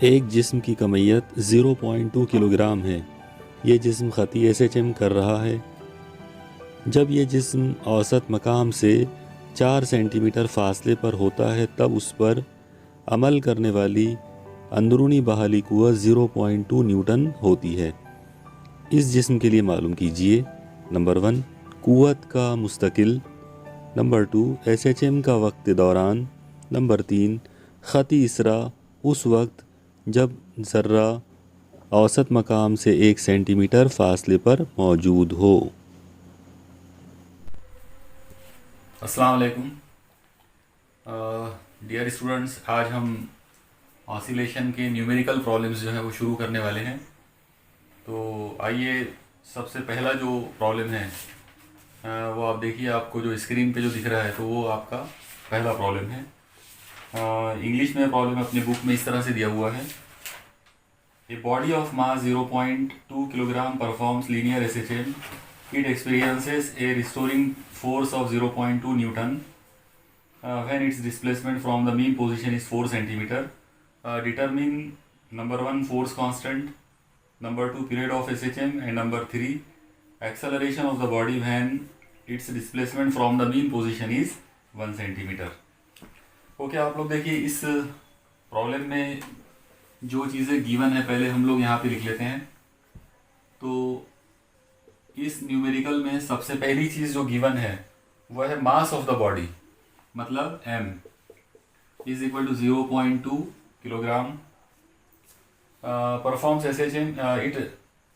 एक जिस्म की कमियत 0.2 किलोग्राम है। ये जिस्म ख़ती SHM कर रहा है। जब ये जिस्म औसत मकाम से 4 सेंटीमीटर फासले पर होता है तब उस पर अमल करने वाली अंदरूनी बहाली कुव्वत 0.2 न्यूटन होती है। इस जिस्म के लिए मालूम कीजिए। नंबर 1 कुव्वत का मुस्तकिल, नंबर 2 SHM का वक्त दौरान, नंबर 3 ख़ती इसरा उस वक्त जब ज़र्रा औसत मकाम से 1 सेंटीमीटर फासले पर मौजूद हो। अस्सलाम वालेकुम डियर स्टूडेंट्स, आज हम ऑसिलेशन के न्यूमेरिकल प्रॉब्लम्स जो है वो शुरू करने वाले हैं। तो आइए, सबसे पहला जो प्रॉब्लम है वो आप देखिए, आपको जो स्क्रीन पे जो दिख रहा है तो वो आपका पहला प्रॉब्लम है। इंग्लिश में प्रॉब्लम अपने बुक में इस तरह से दिया हुआ है। A body of mass 0.2 kilogram performs linear SHM. It experiences a restoring force of 0.2 Newton when its displacement from the mean position is 4 centimeter. Determine number 1 force constant, number 2 period of SHM, and number 3 acceleration of the body when its displacement from the mean position is 1 centimeter. Okay, आप लोग देखिए, इस problem में जो चीज़ें given है पहले हम लोग यहाँ पे लिख लेते हैं। तो इस न्यूमेरिकल में सबसे पहली चीज़ जो गिवन है वह है मास ऑफ द बॉडी, मतलब m is equal to 0.2 kilogram. Performs SHM,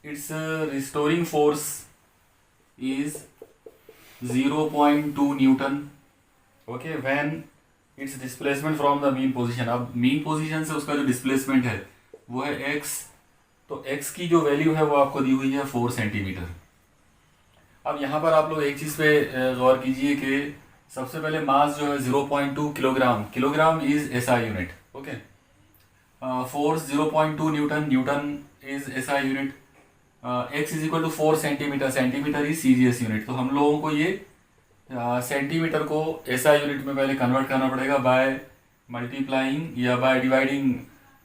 its restoring force is 0.2 newton. Okay, when its displacement from the mean position. अब मीन पोजीशन से उसका जो डिस्प्लेसमेंट है वो है x, तो x की जो वैल्यू है वो आपको दी हुई है 4 सेंटीमीटर। अब यहाँ पर आप लोग एक चीज़ पे गौर कीजिए कि सबसे पहले मास जो है 0.2 kilogram, kilogram is SI unit. Okay, force 0.2 newton, newton is SI unit. x is equal to 4 centimetre, centimetre is CGS unit. तो हम लोगों को ये सेंटीमीटर को SI यूनिट में पहले कन्वर्ट करना पड़ेगा बाय मल्टीप्लाइंग या बाय डिवाइडिंग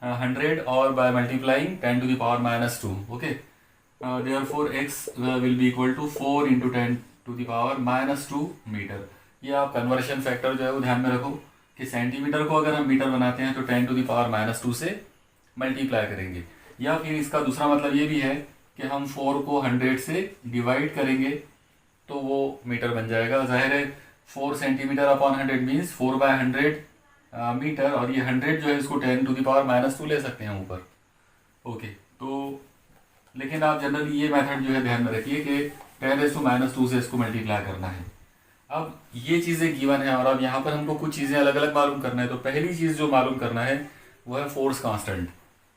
100 और by multiplying 10 to the power -2। Okay, therefore x will be equal to 4 into 10 to the power -2 metre. ये आप कन्वर्शन फैक्टर जो है वो ध्यान में रखो कि सेंटीमीटर को अगर हम मीटर बनाते हैं तो 10 to the power -2 से मल्टीप्लाई करेंगे। या फिर इसका दूसरा मतलब ये भी है कि हम 4 को 100 से डिवाइड करेंगे तो वो मीटर बन जाएगा। जाहिर है 4 सेंटीमीटर अपॉन 100 मीन्स 4/100 मीटर, और ये 100 जो है इसको 10 to the power -2 ले सकते हैं ऊपर। ओके, तो लेकिन आप जनरली ये मेथड जो है ध्यान में रखिए कि 10⁻² से इसको मल्टीप्लाई करना है। अब ये चीज़ें गिवन है और अब यहाँ पर हमको कुछ चीज़ें अलग अलग मालूम करना है। तो पहली चीज़ जो मालूम करना है वो है फोर्स कांस्टेंट।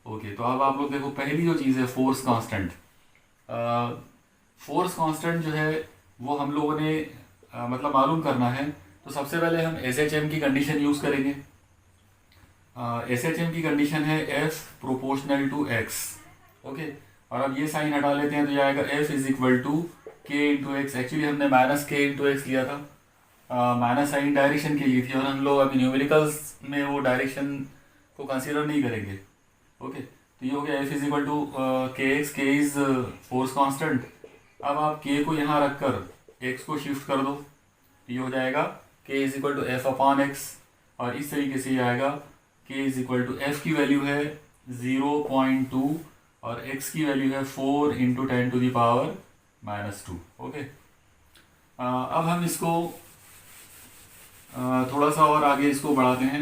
ओके, तो अब आप लोग देखो, पहली जो चीज़ है फोर्स कांस्टेंट। फोर्स कांस्टेंट जो है वो हम लोगों ने मतलब मालूम करना है। तो सबसे पहले हम SHM की कंडीशन यूज़ करेंगे। SHM की कंडीशन है F proportional to X। Okay, और अब ये साइन हटा लेते हैं तो ये आएगा F is equal to K into x. Actually हमने -K इंटू एक्स लिया था, माइनस साइन डायरेक्शन के लिए थी, और हम लोग अभी न्यूमेरिकल्स में वो डायरेक्शन को कंसीडर नहीं करेंगे। ओके, तो ये हो गया F is equal to KX, K is force constant. अब आप K को यहाँ रखकर X को शिफ्ट कर दो तो ये हो जाएगा K is equal to F upon X, और इस तरीके से ये आएगा K is equal to F की वैल्यू है 0.2 और x की वैल्यू है 4 into 10 to the power -2। Okay, अब हम इसको थोड़ा सा और आगे इसको बढ़ाते हैं।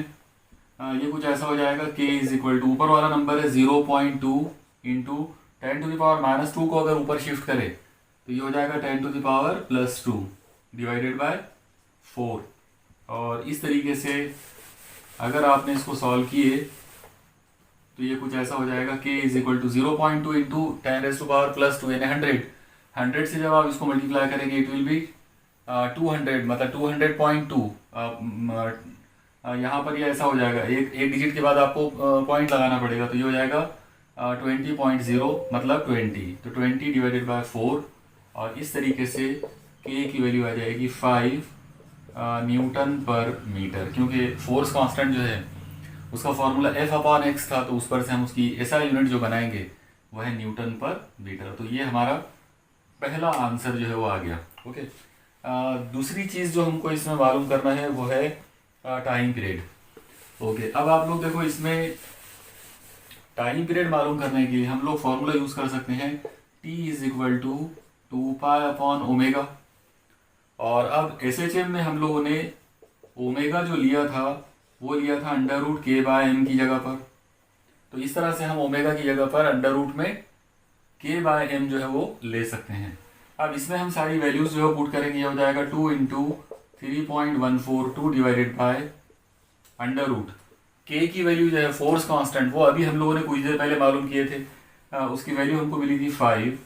ये कुछ ऐसा हो जाएगा k इज इक्वल टू, ऊपर वाला नंबर है 0.2 इंटू 10 to the power -2 को अगर ऊपर शिफ्ट करें तो ये हो जाएगा 10 to the power +2 divided by 4। और इस तरीके से अगर आपने इसको सॉल्व किए तो ये कुछ ऐसा हो जाएगा k is equal to 0.2 into 10⁻² यानी 100 से जब आप इसको मल्टीप्लाई करेंगे इट विल बी 200, मतलब 200.2। यहाँ पर ये ऐसा हो जाएगा, एक डिजिट के बाद आपको पॉइंट लगाना पड़ेगा, तो ये हो जाएगा 20.0 मतलब 20, तो 20 डिवाइडेड बाय 4, और इस तरीके से k की वैल्यू आ जाएगी 5 न्यूटन पर मीटर, क्योंकि फोर्स कांस्टेंट जो है उसका फॉर्मूला F/x था, तो उस पर से हम उसकी SI यूनिट जो बनाएंगे वह है न्यूटन पर मीटर। तो ये हमारा पहला आंसर जो है वो आ गया। ओके, दूसरी चीज़ जो हमको इसमें मालूम करना है वो है टाइम पीरियड। ओके, अब आप लोग देखो, इसमें टाइम पीरियड मालूम करने के लिए हम लोग फॉर्मूला यूज़ कर सकते हैं T इज इक्वल टू 2π/ω। और अब SHM में हम लोगों ने ओमेगा जो लिया था वो लिया था √k/m की जगह पर। तो इस तरह से हम ओमेगा की जगह पर √ में k/m जो है वो ले सकते हैं। अब इसमें हम सारी वैल्यूज जो है पुट करेंगे, ये हो जाएगा 2 × 3.142 डिवाइडेड बाय √ k की वैल्यू जो है फोर्स कांस्टेंट, वो अभी हम लोगों ने कुछ देर पहले मालूम किए थे, उसकी वैल्यू हमको मिली थी 5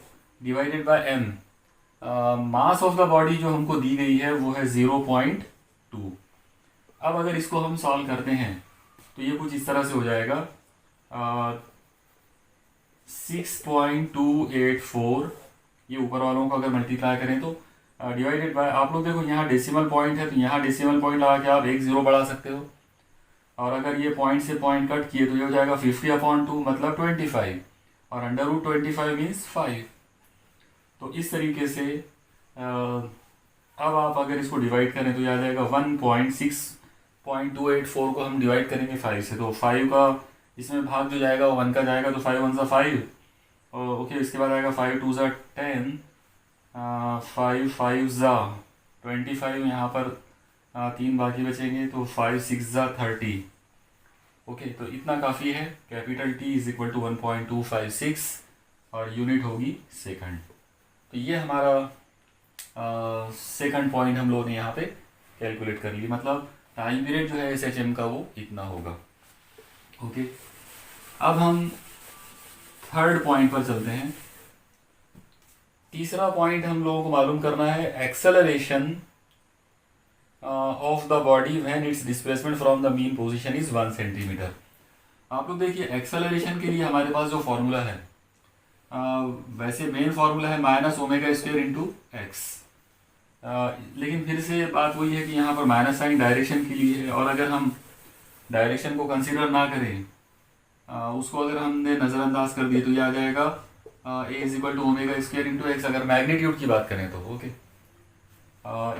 divided by m। Mass of the body जो हमको दी गई है वो है 0.2। अब अगर इसको हम सॉल्व करते हैं तो ये कुछ इस तरह से हो जाएगा 6.284, ये ऊपर वालों को अगर मल्टीप्लाई करें तो डिवाइडेड बाय, आप लोग देखो यहाँ डेसिमल पॉइंट है तो यहाँ डेसिमल पॉइंट लगा के आप 1 0 बढ़ा सकते हो, और अगर ये पॉइंट से पॉइंट कट किए तो ये हो जाएगा 50/2 मतलब 25, और √25 मीन्स 5। तो इस तरीके से अब आप अगर इसको डिवाइड करें तो ये आ जाएगा 1.6.284 को हम डिवाइड करेंगे 5 से, तो 5 का इसमें भाग जो जाएगा वो 1 का जाएगा, तो 5 1 5। ओके, इसके बाद आएगा 5 2 10, 5 5 25, यहाँ पर 3 बाकी बचेंगे, तो 5 6 30। ओके, तो इतना काफ़ी है। Capital T is equal to 1.256 और यूनिट होगी सेकंड। तो ये हमारा सेकंड पॉइंट हम लोगों ने यहाँ पे कैलकुलेट कर लिया, मतलब टाइम पीरियड जो है SHM का वो इतना होगा। ओके, अब हम थर्ड पॉइंट पर चलते हैं। तीसरा पॉइंट हम लोगों को मालूम करना है acceleration of the body when its displacement from the mean position is 1 centimetre. आप लोग देखिए, एक्सेलरेशन के लिए हमारे पास जो फॉर्मूला है, वैसे मेन फॉर्मूला है -ω² × x, लेकिन फिर से बात वही है कि यहाँ पर माइनस साइन डायरेक्शन के लिए है, और अगर हम डायरेक्शन को कंसीडर ना करें, उसको अगर हमने नज़रअंदाज कर दिए तो ये आ जाएगा A = ω² × x, अगर मैग्नीट्यूड की बात करें तो। ओके,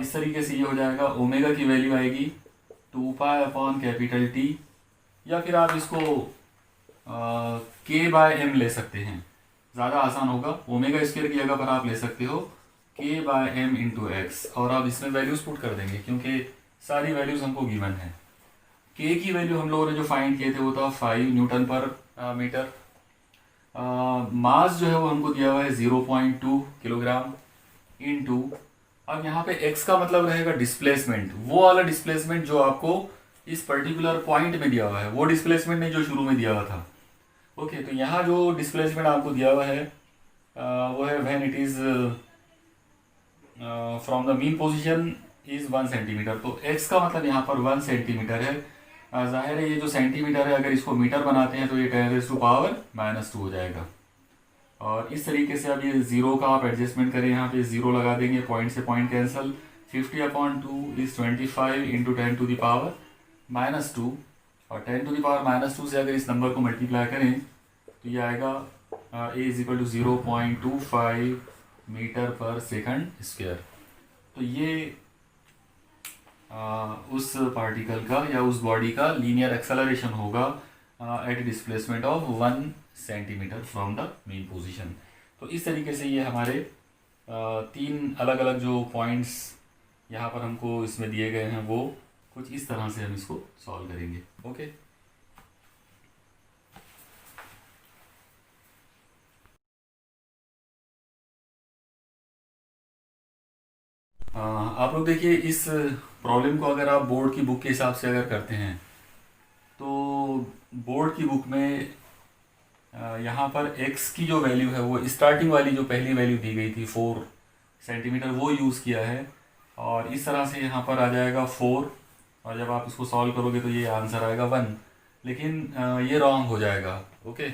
इस तरीके से ये हो जाएगा, ओमेगा की वैल्यू आएगी 2π/T, या फिर आप इसको k/m ले सकते हैं, ज़्यादा आसान होगा। ω² की जगह पर आप ले सकते हो k/m × x, और आप इसमें वैल्यूज पुट कर देंगे क्योंकि सारी वैल्यूज हमको गिवन है। k की वैल्यू हम लोगों ने जो फाइंड किए थे वो था 5 न्यूटन पर मीटर। मास जो है वो हमको दिया हुआ है 0.2 किलोग्राम इंटू, अब यहाँ पे x का मतलब रहेगा डिस्प्लेसमेंट, वो वाला डिस्प्लेसमेंट जो आपको इस पर्टिकुलर पॉइंट में दिया हुआ है, वो डिस्प्लेसमेंट नहीं जो शुरू में दिया हुआ था। ओके, तो यहाँ जो डिस्प्लेसमेंट आपको दिया हुआ है वो है when it is from the mean position is 1 centimetre. तो x का मतलब यहाँ पर 1 सेंटीमीटर है। जाहिर है ये जो सेंटीमीटर है, अगर इसको मीटर बनाते हैं तो ये 10⁻⁻² हो जाएगा। और इस तरीके से अब ये 0 का आप एडजस्टमेंट करें, यहाँ पे 0 लगा देंगे, पॉइंट से पॉइंट कैंसिल, 50/2 इज 25 × 10⁻⁻², और 10⁻⁻² से अगर इस नंबर को मल्टीप्लाई करें तो ये आएगा A = 0.25 मीटर/सेकंड²। तो ये उस पार्टिकल का या उस बॉडी का लीनियर एक्सेलरेशन होगा at displacement of 1 centimetre from the mean position. तो इस तरीके से ये हमारे 3 अलग अलग जो पॉइंट्स यहाँ पर हमको इसमें दिए गए हैं, वो कुछ इस तरह से हम इसको सॉल्व करेंगे। ओके, आप लोग देखिए, इस प्रॉब्लम को अगर आप बोर्ड की बुक के हिसाब से अगर करते हैं तो बोर्ड की बुक में यहाँ पर x की जो वैल्यू है वो स्टार्टिंग वाली जो पहली वैल्यू दी गई थी 4 सेंटीमीटर, वो यूज़ किया है, और इस तरह से यहाँ पर आ जाएगा 4, और जब आप इसको सॉल्व करोगे तो ये आंसर आएगा 1, लेकिन ये रॉन्ग हो जाएगा। ओके,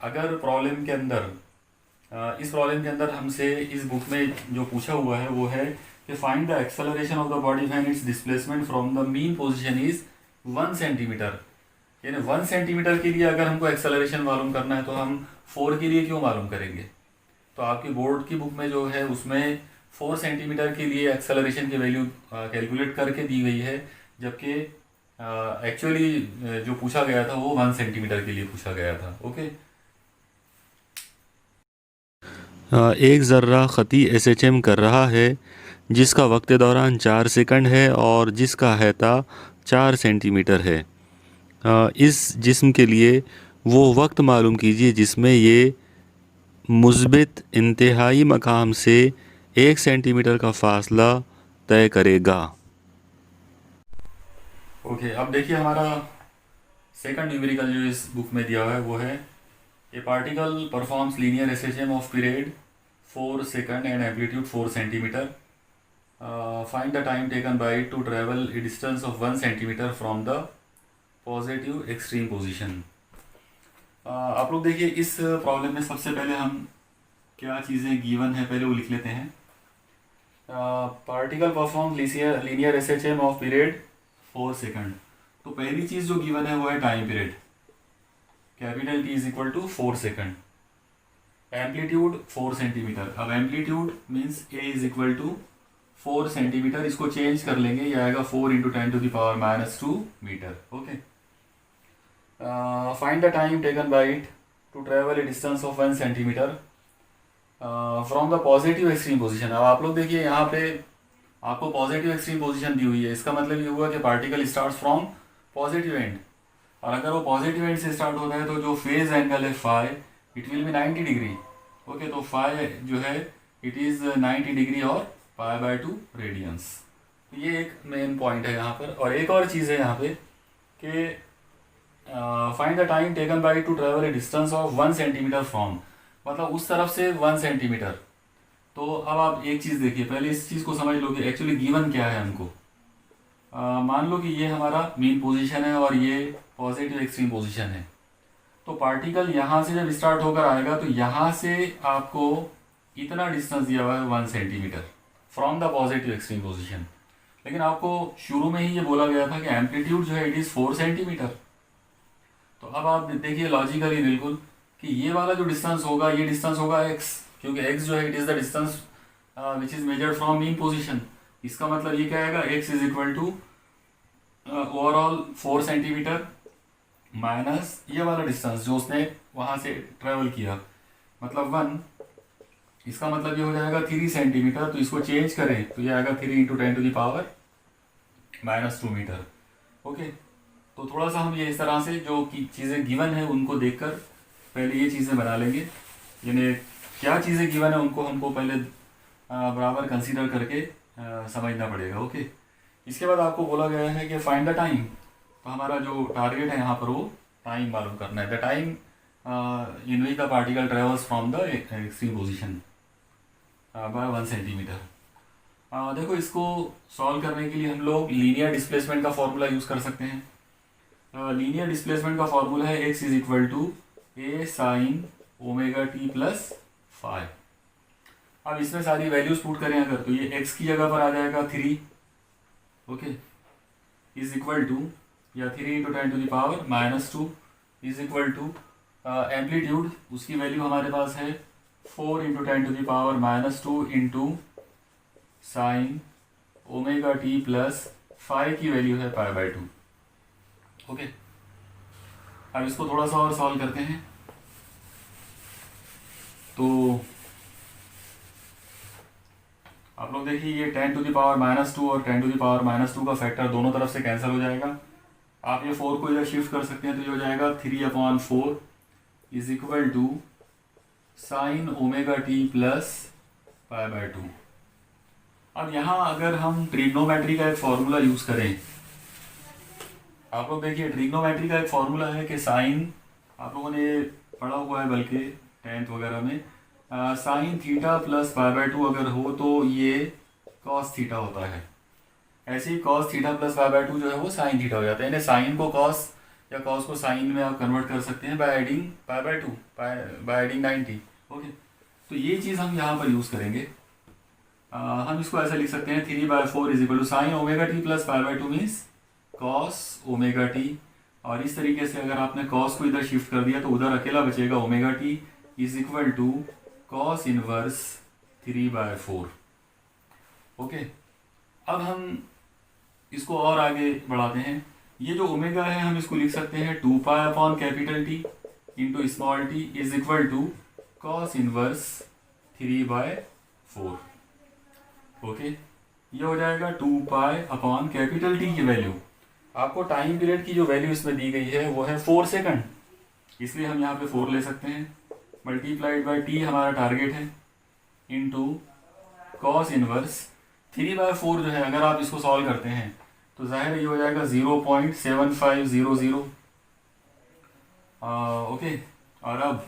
अगर प्रॉब्लम के अंदर इस प्रॉब्लम के अंदर हमसे इस बुक में जो पूछा हुआ है वो है कि find the acceleration of the body when its displacement from the mean position is 1 centimetre, यानी 1 सेंटीमीटर के लिए अगर हमको एक्सेलरेशन मालूम करना है तो हम 4 के लिए क्यों मालूम करेंगे? तो आपकी बोर्ड की बुक में जो है उसमें 4 सेंटीमीटर के लिए एक्सेलरेशन की वैल्यू कैलकुलेट करके दी गई है, जबकि एक्चुअली जो पूछा गया था वो 1 सेंटीमीटर के लिए पूछा गया था। ओके, एक ज़र्रा ख़ती एसएचएम कर रहा है जिसका वक्त दौरान 4 सेकंड है और जिसका अहता 4 सेंटीमीटर है। इस जिस्म के लिए वो वक्त मालूम कीजिए जिसमें ये मुस्बित इंतहाई मकाम से 1 सेंटीमीटर का फासला तय करेगा। ओके, अब देखिए हमारा सेकंड न्यूमेरिकल जो इस बुक में दिया हुआ है वो है a particle performs linear SHM of period 4 second and amplitude 4 centimetre. Find the time taken by it to travel a distance of 1 centimetre from the positive extreme position. आप लोग देखिए इस प्रॉब्लम में सबसे पहले हम क्या चीज़ें गिवन है पहले वो लिख लेते हैं। Particle perform linear SHM of period 4 second. तो पहली चीज़ जो गिवन है वो है time period, capital T is equal to 4 second. Amplitude 4 centimetre. अब amplitude means A is equal to 4 centimetre, इसको चेंज कर लेंगे, ये आएगा 4 into 10⁻⁻2 metre. Okay, find the time taken by it to travel a distance of 1 centimetre from the positive extreme position. अब आप लोग देखिए यहाँ पे आपको पॉजिटिव एक्सट्रीम पोजीशन दी हुई है, इसका मतलब ये हुआ कि particle start from positive and, और अगर वो पॉजिटिव एंड से स्टार्ट होता है तो जो फेज एंगल है phi it will be 90 degree. Okay, तो फाई जो है इट इज़ 90 डिग्री और π/2 रेडियंस। तो ये एक मेन पॉइंट है यहाँ पर। और एक और चीज़ है यहाँ पे कि find the time taken by two travel a distance of 1 centimetre from, मतलब उस तरफ से 1 सेंटीमीटर। तो अब आप एक चीज़ देखिए, पहले इस चीज़ को समझ लो कि एक्चुअली गिवन क्या है हमको। मान लो कि ये हमारा मेन पोजीशन है और ये पॉजिटिव एक्सट्रीम पोजीशन है, तो पार्टिकल यहाँ से जब स्टार्ट होकर आएगा तो यहाँ से आपको इतना डिस्टेंस दिया हुआ है 1 centimetre from the positive extreme position, लेकिन आपको शुरू में ही ये बोला गया था कि एम्पलीट्यूड जो है इट इज़ 4 सेंटीमीटर। तो अब आप देखिए लॉजिकली बिल्कुल कि ये वाला जो डिस्टेंस होगा ये डिस्टेंस होगा x, क्योंकि x जो है it is the distance which is measured from mean position. इसका मतलब ये क्या आएगा, x is equal to overall 4 centimetre minus ये वाला डिस्टेंस जो उसने वहाँ से ट्रेवल किया, मतलब 1। इसका मतलब ये हो जाएगा 3 सेंटीमीटर, तो इसको चेंज करें तो ये आएगा 3 इंटू 10⁻⁻2 मीटर। ओके, तो थोड़ा सा हम ये इस तरह से जो चीज़ें गिवन है उनको देखकर पहले ये चीज़ें बना लेंगे, यानी क्या चीज़ें गिवन है उनको हमको पहले बराबर कंसीडर करके समझना पड़ेगा। ओके, इसके बाद आपको बोला गया है कि फाइंड द टाइम, तो हमारा जो टारगेट है यहाँ पर वो टाइम मालूम करना है। The time in which the particle travels from the extreme position by 1 centimetre. देखो इसको सॉल्व करने के लिए हम लोग लीनियर डिस्प्लेसमेंट का फॉर्मूला यूज़ कर सकते हैं। लीनियर डिस्प्लेसमेंट का फॉर्मूला है x is equal to a sine omega t plus five. अब इसमें सारी वैल्यूज पुट करें अगर, तो ये x की जगह पर आ जाएगा 3, ओके, इज इक्वल टू या 3 into 10⁻⁻2 is equal to amplitude, उसकी वैल्यू हमारे पास है 4 into 10⁻⁻2 into sine omega t plus five की वैल्यू है π/2। ओके, अब इसको थोड़ा सा और सॉल्व करते हैं। तो आप लोग देखिए ये 10⁻⁻2 और 10⁻⁻2 का फैक्टर दोनों तरफ से कैंसिल हो जाएगा। आप ये 4 को इधर शिफ्ट कर सकते हैं, तो ये हो जाएगा 3/4 is equal to sine omega t plus π/2। अब यहाँ अगर हम ट्रिग्नोमेट्री का एक फॉर्मूला यूज़ करें, आप लोग देखिए ट्रिग्नोमेट्री का एक फॉर्मूला है कि साइन, आप लोगों ने पढ़ा हुआ है बल्कि 10th वगैरह में, साइन थीटा प्लस π/2 अगर हो तो ये कॉस थीटा होता है। ऐसे ही कॉस थीटा प्लस π/2 जो है वो साइन थीटा हो जाता है, यानी साइन को कॉस या कॉस को साइन में आप कन्वर्ट कर सकते हैं by adding π/2 by adding 90। Okay, तो ये चीज़ हम यहाँ पर यूज़ करेंगे। हम इसको ऐसा लिख सकते हैं 3/4 is equal to sine omega t plus π/2 means cos omega t, और इस तरीके से अगर आपने कॉस को इधर शिफ्ट कर दिया तो उधर अकेला बचेगा omega t is equal to cos inverse 3/4। Okay, अब हम इसको और आगे बढ़ाते हैं। ये जो ओमेगा है हम इसको लिख सकते हैं 2 pi upon capital t into small t is equal to cos inverse 3/4। Okay, ये हो जाएगा 2 पाई अपॉन कैपिटल टी की वैल्यू। आपको टाइम पीरियड की जो वैल्यू इसमें दी गई है वो है 4 सेकंड, इसलिए हम यहाँ पे 4 ले सकते हैं, मल्टीप्लाइड बाई टी हमारा टारगेट है, इनटू कॉस इनवर्स 3/4 जो है अगर आप इसको सॉल्व करते हैं तो जाहिर ये हो जाएगा 0.7500। ओके, और अब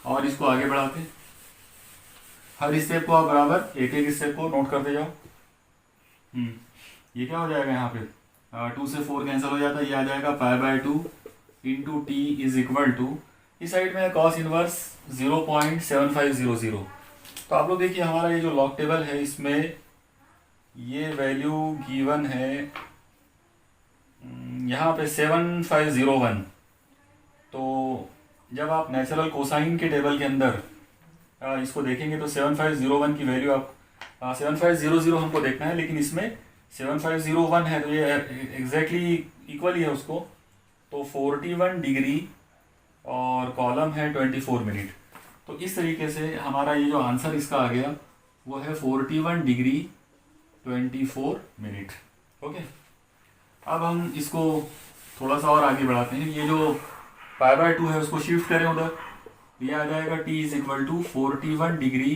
और इसको आगे बढ़ाते हैं। हर स्टेप को आप बराबर एक एक स्टेप को नोट करते जाओ। ये क्या हो जाएगा यहाँ पे 2 से 4 कैंसिल हो जाता है, ये आ जाएगा pi into t is equal to, इस साइड में कॉस इनवर्स 0.7500। तो आप लोग देखिए हमारा ये जो लॉग टेबल है इसमें ये वैल्यू गिवन है यहाँ पे 7501। तो जब आप नेचुरल कोसाइन के टेबल के अंदर इसको देखेंगे तो 7501 की वैल्यू आप 7500 हमको देखना है, लेकिन इसमें 7501 है तो ये एग्जैक्टली इक्वल ही है उसको। तो 41 डिग्री और कॉलम है 24 मिनट। तो इस तरीके से हमारा ये जो आंसर इसका आ गया वो है 41 डिग्री 24 मिनट। ओके, अब हम इसको थोड़ा सा और आगे बढ़ाते हैं। ये जो पाई/2 है उसको शिफ्ट करें उधर, ये आ जाएगा t is equal to 41 degree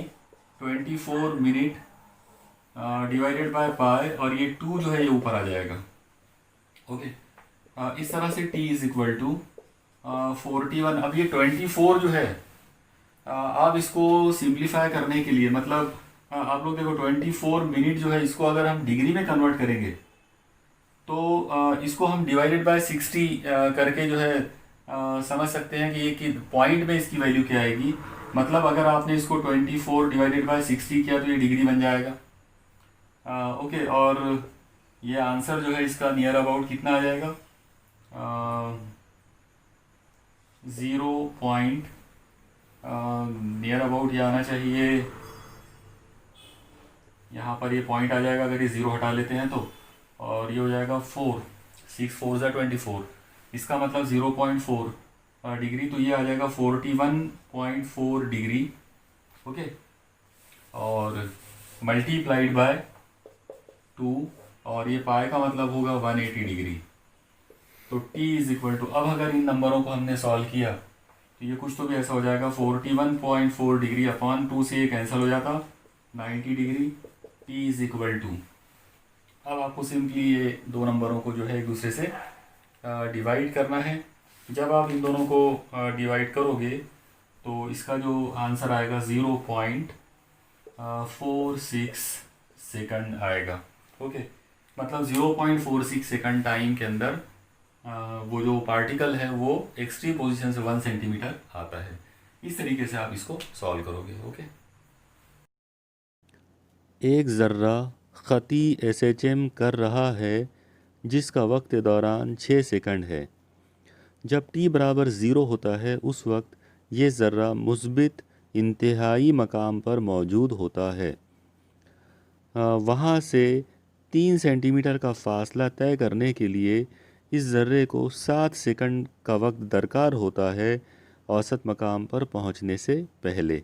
24 minute divided by pi, और ये 2 जो है ये ऊपर आ जाएगा। ओके, इस तरह से t इज इक्वल टू 41। अब ये 24 जो है आप इसको सिंप्लीफाई करने के लिए मतलब आप लोग देखो 24 मिनट जो है इसको अगर हम डिग्री में कन्वर्ट करेंगे तो इसको हम डिवाइडेड बाय 60 करके जो है समझ सकते हैं कि ये कि पॉइंट में इसकी वैल्यू क्या आएगी। मतलब अगर आपने इसको 24 डिवाइडेड बाय 60 किया तो ये डिग्री बन जाएगा। ओके, और ये आंसर जो है इसका नियर अबाउट कितना आ जाएगा 0. नियर अबाउट ये आना चाहिए, यहाँ पर ये पॉइंट आ जाएगा अगर ये 0 हटा लेते हैं तो, और ये हो जाएगा 4, 6 4 ज़ा 24, इसका मतलब 0.4 डिग्री, तो ये आ जाएगा 41.4 डिग्री। ओके, और मल्टीप्लाइड बाय 2, और ये पाई का मतलब होगा 180 डिग्री। तो t इज इक्वल टू, अब अगर इन नंबरों को हमने सॉल्व किया तो ये कुछ तो भी ऐसा हो जाएगा 41.4 डिग्री अपॉन 2 से ये कैंसिल हो जाता 90 degree, t is equal to. अब आपको सिंपली ये दो नंबरों को जो है एक दूसरे से डिवाइड करना है। जब आप इन दोनों को डिवाइड करोगे तो इसका जो आंसर आएगा 0.46 सेकंड आएगा। ओके, मतलब 0.46 सेकंड टाइम के अंदर वो जो पार्टिकल है वो एक्सट्रीम पोजीशन से 1 सेंटीमीटर आता है। इस तरीके से आप इसको सॉल्व करोगे। ओके, एक ज़र्रा ख़ती SHM कर रहा है जिसका वक्त दौरान 6 सेकंड है। जब t बराबर 0 होता है उस वक्त ये ज़र्रा मुस्बित इंतहाई मकाम पर मौजूद होता है। वहाँ से 3 सेंटीमीटर का फ़ासला तय करने के लिए इस ज़र्रे को 7 सेकंड का वक्त दरकार होता है औसत मकाम पर पहुँचने से पहले।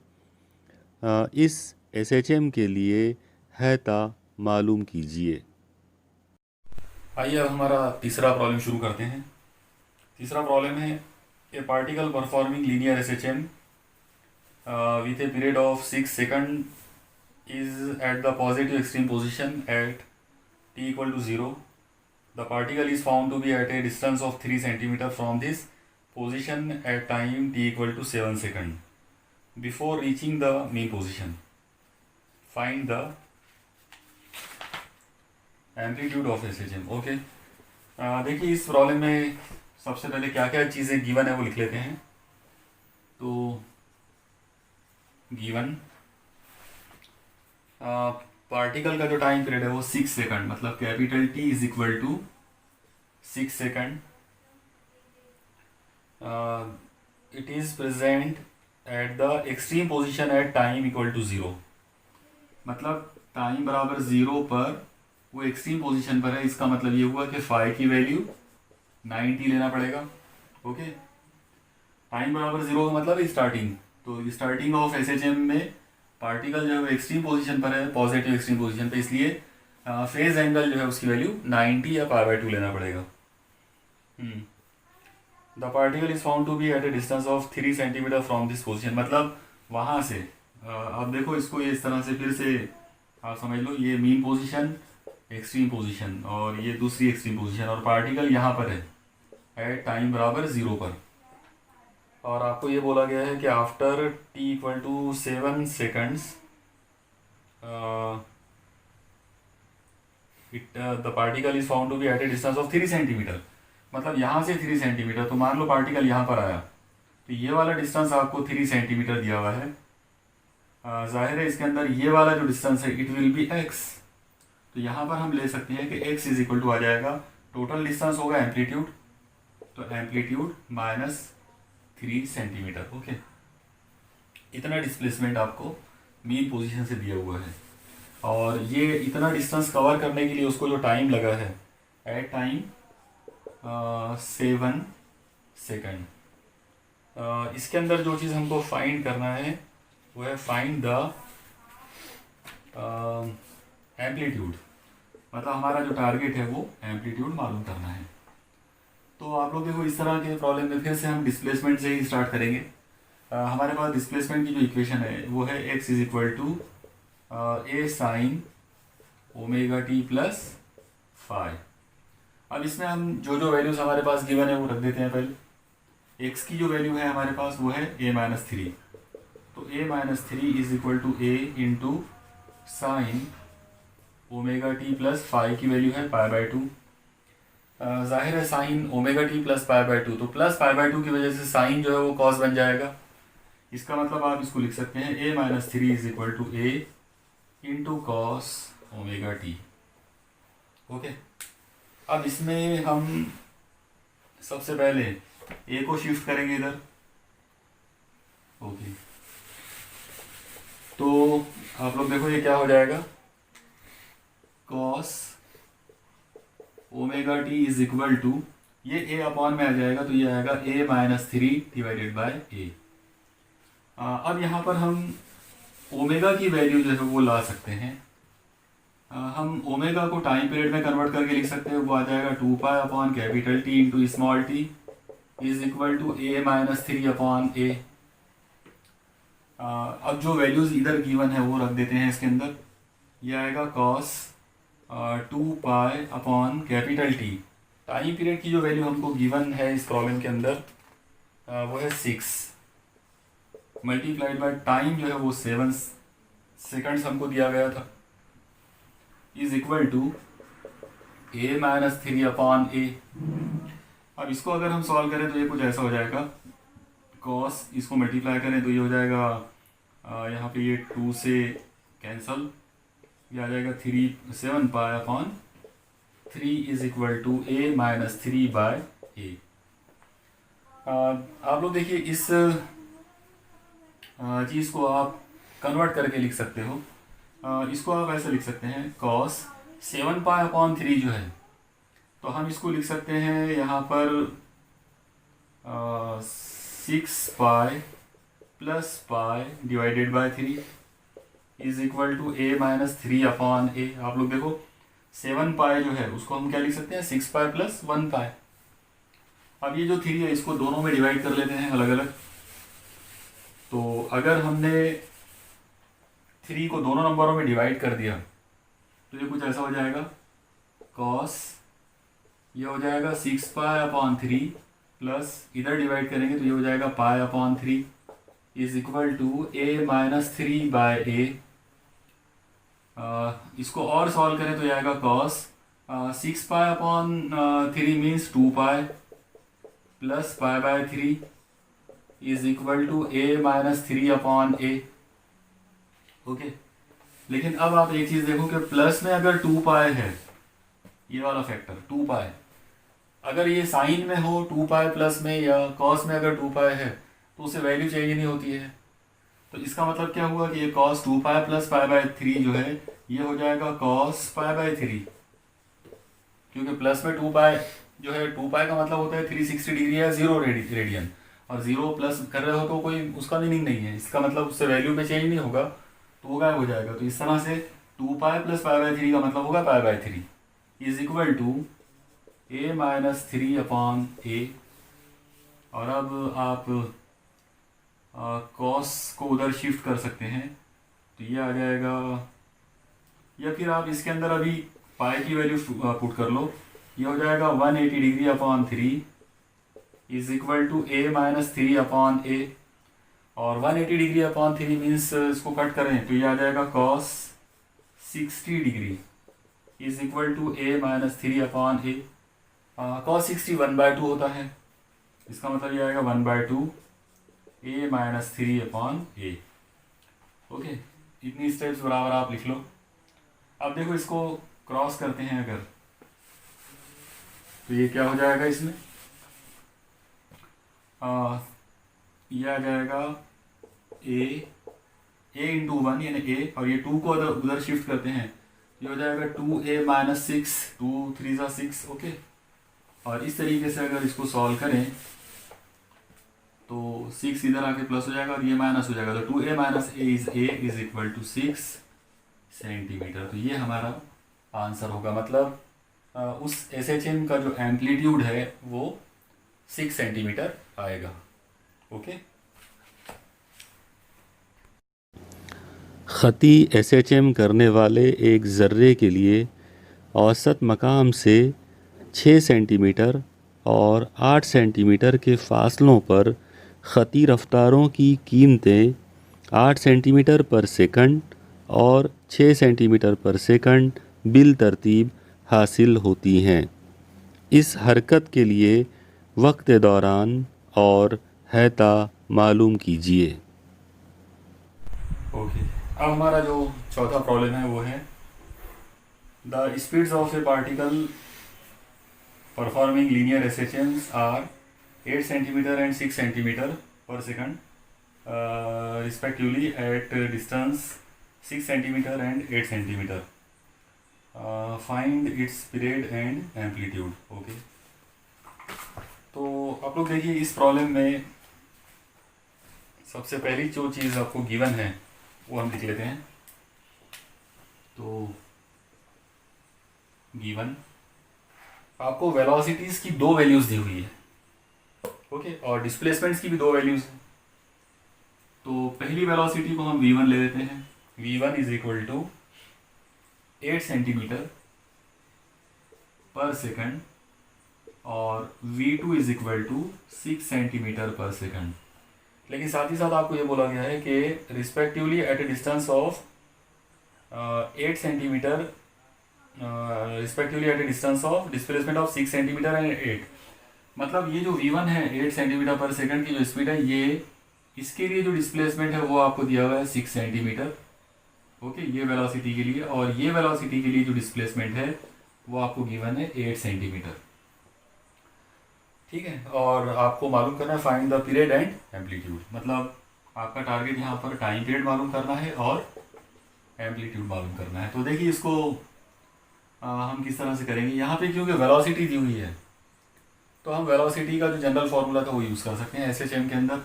इस SHM के लिए हैता मालूम कीजिए। आइए अब हमारा तीसरा प्रॉब्लम शुरू करते हैं। तीसरा प्रॉब्लम है a particle performing linear SHM with a period of 6 second is at the positive extreme position at t equal to 0. The particle is found to be at a distance of 3 cm from this position at time t equal to 7 second. Before reaching the mean position, find the amplitude of SHM. Okay, देखिए इस problem में सबसे पहले क्या क्या चीज़ें given है वो लिख लेते हैं। तो गिवन पार्टिकल का जो टाइम पीरियड है वो 6 सेकंड, मतलब capital T is equal to 6 second, it is present at the extreme position at time equal to 0। मतलब टाइम बराबर 0 पर वो एक्सट्रीम पोजीशन पर है। इसका मतलब ये हुआ कि फाई की वैल्यू 90 लेना पड़ेगा। ओके, टाइम बराबर 0 का मतलब स्टार्टिंग। तो स्टार्टिंग ऑफ एसएचएम में पार्टिकल जो है एक्सट्रीम पोजीशन पर है, पॉजिटिव एक्सट्रीम पोजीशन पे, इसलिए फेज एंगल जो है उसकी वैल्यू 90 या π/2 लेना पड़ेगा। The particle is found to be at a distance of 3 centimetre from this position. मतलब वहाँ से आप देखो इसको ये इस तरह से फिर से आप समझ लो, ये मीन पोजीशन, एक्सट्रीम पोजीशन, और ये दूसरी एक्सट्रीम पोजीशन, और पार्टिकल यहाँ पर है एट टाइम बराबर 0 पर। और आपको ये बोला गया है कि after t equal to 7 seconds the particle is found to be at a distance of 3 centimetre. मतलब यहाँ से 3 सेंटीमीटर, तो मान लो पार्टिकल यहाँ पर आया, तो ये वाला डिस्टेंस आपको 3 सेंटीमीटर दिया हुआ है। जाहिर है इसके अंदर ये वाला जो डिस्टेंस है इट विल बी x। तो यहाँ पर हम ले सकते हैं कि x इज इक्वल टू आ जाएगा, टोटल डिस्टेंस होगा एम्पलीट्यूड, तो एम्पलीट्यूड माइनस 3 सेंटीमीटर। ओके, इतना डिस्प्लेसमेंट आपको मीन पोजीशन से दिया हुआ है, और ये इतना डिस्टेंस कवर करने के लिए उसको जो टाइम लगा है एट टाइम 7 सेकंड। इसके अंदर जो चीज़ हमको फाइंड करना है वो है फाइंड द एम्पलीट्यूड। मतलब हमारा जो टारगेट है वो एम्पलीट्यूड मालूम करना है। तो आप लोग देखो इस तरह के प्रॉब्लम में फिर से हम डिस्प्लेसमेंट से ही स्टार्ट करेंगे। हमारे पास डिस्प्लेसमेंट की जो इक्वेशन है वो है x is equal to a sine omega t plus phi. अब इसमें हम जो जो वैल्यूज हमारे पास गिवन है वो रख देते हैं। पहले x की जो वैल्यू है हमारे पास वो है a-3, तो a-3 is equal to a into sine omega t plus phi की वैल्यू है π/2। जाहिर है साइन ओमेगा टी प्लस π/2, तो प्लस π/2 की वजह से साइन जो है वो कॉस बन जाएगा। इसका मतलब आप इसको लिख सकते हैं a-3 is equal to a into cos omega t. Okay, अब इसमें हम सबसे पहले a को शिफ्ट करेंगे इधर। ओके, तो आप लोग देखो ये क्या हो जाएगा, cos omega t is equal to, ये a अपॉन में आ जाएगा, तो ये आएगा a-3 डिवाइडेड बाय a। अब यहाँ पर हम ओमेगा की वैल्यू जो है वो ला सकते हैं। हम ओमेगा को टाइम पीरियड में कन्वर्ट करके लिख सकते हैं, वो आ जाएगा 2 pi upon capital t into small t is equal to a-3 upon a। अब जो वैल्यूज इधर गिवन है वो रख देते हैं इसके अंदर। ये आएगा cos 2 pi upon capital T. Time period की जो वैल्यू हमको गिवन है इस प्रॉब्लम के अंदर वो है 6 मल्टीप्लाइड बाय टाइम जो है वो 7 सेकंड्स हमको दिया गया था, is equal to a-3 upon a। अब इसको अगर हम सॉल्व करें तो ये कुछ ऐसा हो जाएगा, कॉस इसको मल्टीप्लाई करें तो ये हो जाएगा यहाँ पे ये 2 से कैंसल, ये आ जाएगा 7 pi upon 3 is equal to a-3 by a। आप लोग देखिए इस चीज़ को आप कन्वर्ट करके लिख सकते हो। इसको आप ऐसे लिख सकते हैं, कॉस 7 पाई अपॉन 3 जो है, तो हम इसको लिख सकते हैं यहाँ पर 6 pi plus pi divided by 3 is equal to a-3 upon a। आप लोग देखो 7 पाई जो है उसको हम क्या लिख सकते हैं, 6 पाई प्लस 1 पाई। अब ये जो 3 है इसको दोनों में डिवाइड कर लेते हैं अलग अलग। तो अगर हमने 3 को दोनों नंबरों में डिवाइड कर दिया तो ये कुछ ऐसा हो जाएगा, कॉस ये हो जाएगा 6 पाई अपॉन 3 प्लस इधर डिवाइड करेंगे तो ये हो जाएगा pi upon 3 is equal to a-3 by a। इसको और सॉल्व करें तो ये आएगा cos 6 pi upon 3 means 2 pi plus pi by 3 is equal to a-3 upon a। Okay, लेकिन अब आप एक चीज़ देखो कि प्लस में अगर 2 पाई है, ये वाला फैक्टर 2 पाई, अगर ये साइन में हो 2 पाई प्लस में या कॉस में अगर 2 पाई है तो उसे वैल्यू चेंज नहीं होती है। तो इसका मतलब क्या हुआ कि ये कॉस 2 पाई प्लस पाई/3 जो है ये हो जाएगा कॉस पाई/3, क्योंकि प्लस में 2 पाई जो है 2 पाई का मतलब होता है 360 डिग्री या 0 रेडियन, और 0 प्लस कर रहे हो तो कोई उसका मीनिंग नहीं है, इसका मतलब उससे वैल्यू में चेंज नहीं होगा तो वो गायब हो जाएगा। तो इस तरह से 2 पाई प्लस पाई/3 का मतलब होगा पाई/3 इज इक्वल टू a-3/a। और अब आप कॉस को उधर शिफ्ट कर सकते हैं तो ये आ जाएगा, या फिर आप इसके अंदर अभी पाई की वैल्यू पुट कर लो, ये हो जाएगा 180 degree upon 3 is equal to a-3/a। और 180 डिग्री अपॉन 3 मीन्स इसको कट करें तो ये आ जाएगा cos 60 degree is equal to a-3/a। Cos 60 1/2 होता है, इसका मतलब ये आएगा 1/2 a-3/a। ओके, इतनी स्टेप्स बराबर आप लिख लो। अब देखो इसको क्रॉस करते हैं अगर, तो ये क्या हो जाएगा इसमें, ये आ जाएगा a इंटू 1 यानी a, और ये 2 को उधर शिफ्ट करते हैं, ये हो जाएगा 2a-6, 2 3 ज़ा 6। ओके, और इस तरीके से अगर इसको सॉल्व करें तो 6 इधर आके प्लस हो जाएगा और ये माइनस हो जाएगा, तो 2a-a is equal to 6 centimetre. तो ये हमारा आंसर होगा, मतलब उस SHM का जो एम्पलीट्यूड है वो 6 सेंटीमीटर आएगा। ओके, ख़ती SHM करने वाले एक ज़र्रे के लिए औसत मकाम से 6 सेंटीमीटर और 8 सेंटीमीटर के फासलों पर ख़ती रफ्तारों की कीमतें 8 सेंटीमीटर पर सेकंड और 6 सेंटीमीटर पर सेकंड बिल तरतीब हासिल होती हैं। इस हरकत के लिए वक्त दौरान और हैता मालूम कीजिए। ओके, अब हमारा जो चौथा प्रॉब्लम है वो है the speeds of a particle performing linear SHMs are 8 centimetre and 6 centimetre per second respectively at distance 6 centimetre and 8 centimetre. Find its period and amplitude. Okay, तो आप लोग देखिए इस प्रॉब्लम में सबसे पहली जो चीज़ आपको गिवन है वो हम लिख लेते हैं। तो गिवन आपको वेलोसिटीज की 2 वैल्यूज दी हुई है, ओके, और डिस्प्लेसमेंट्स की भी 2 वैल्यूज हैं। तो पहली वेलोसिटी को हम v1 ले लेते हैं, v1 is equal to 8 centimetre per second और v2 is equal to 6 centimetre per second. लेकिन साथ ही साथ आपको ये बोला गया है कि respectively at a distance of 8 centimetre respectively at a distance of displacement of 6 centimetre and 8। मतलब ये जो v1 है 8 सेंटीमीटर पर सेकंड की जो स्पीड है, ये इसके लिए जो डिस्प्लेसमेंट है वो आपको दिया हुआ है 6 सेंटीमीटर। ओके, ये वेलोसिटी के लिए, और ये वेलोसिटी के लिए जो डिस्प्लेसमेंट है वो आपको गिवन है 8 सेंटीमीटर। ठीक है, और आपको मालूम करना है find the period and amplitude, मतलब आपका टारगेट यहाँ पर टाइम पीरियड मालूम करना है और एम्पलीट्यूड मालूम करना है। तो देखिए इसको हम किस तरह से करेंगे। यहाँ पे क्योंकि वेलोसिटी दी हुई है तो हम वेलोसिटी का जो जनरल फार्मूला था वो यूज़ कर सकते हैं। SHM के अंदर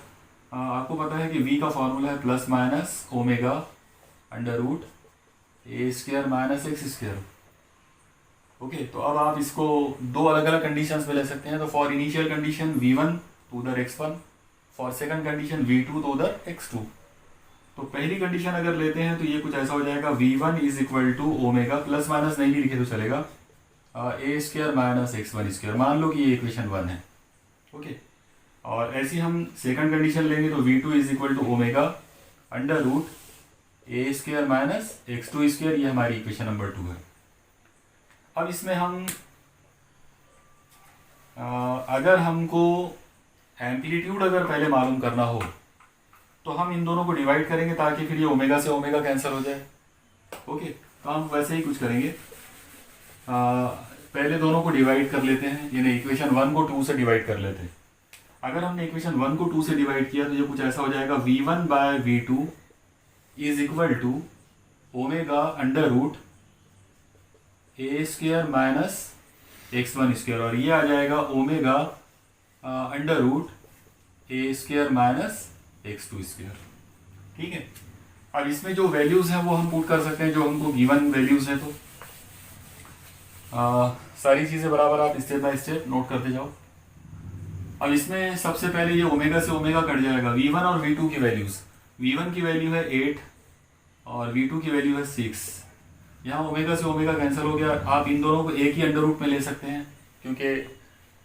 आपको पता है कि v का फार्मूला है plus minus omega under root a square minus x square. Okay, तो अब आप इसको 2 अलग अलग कंडीशंस में ले सकते हैं। तो फॉर इनिशियल कंडीशन v1 तो उधर x1, for second condition v2 तो उधर x2। तो पहली कंडीशन अगर लेते हैं तो ये कुछ ऐसा हो जाएगा, v1 is equal to omega, plus minus नहीं भी लिखे तो चलेगा, a square minus x1 square. मान लो कि ये इक्वेशन 1 है। ओके, और ऐसी हम सेकंड कंडीशन लेंगे तो v2 is equal to omega under root a square minus x2 square, ये हमारी इक्वेशन नंबर 2 है। अब इसमें हम अगर हमको एम्पलीट्यूड अगर पहले मालूम करना हो तो हम इन दोनों को डिवाइड करेंगे ताकि फिर ये ओमेगा से ओमेगा कैंसिल हो जाए। ओके, तो हम वैसे ही कुछ करेंगे। पहले दोनों को डिवाइड कर लेते हैं, यानी इक्वेशन 1 को 2 से डिवाइड कर लेते हैं। अगर हमने इक्वेशन 1 को 2 से डिवाइड किया तो ये कुछ ऐसा हो जाएगा, v1 by v2 is equal to omega under root a square minus x1 square, और ये आ जाएगा omega under root a square minus x2 square. ठीक है, अब इसमें जो वैल्यूज हैं वो हम पुट कर सकते हैं जो हमको गिवन वैल्यूज हैं। तो सारी चीज़ें बराबर आप स्टेप बाय स्टेप नोट करते जाओ। अब इसमें सबसे पहले ये ओमेगा से ओमेगा कट जाएगा, v1 और v2 की वैल्यूज। v1 की वैल्यू है 8 और v2 की वैल्यू है 6। यहाँ ओमेगा से ओमेगा कैंसिल हो गया। आप इन दोनों को एक ही अंडर रूट में ले सकते हैं क्योंकि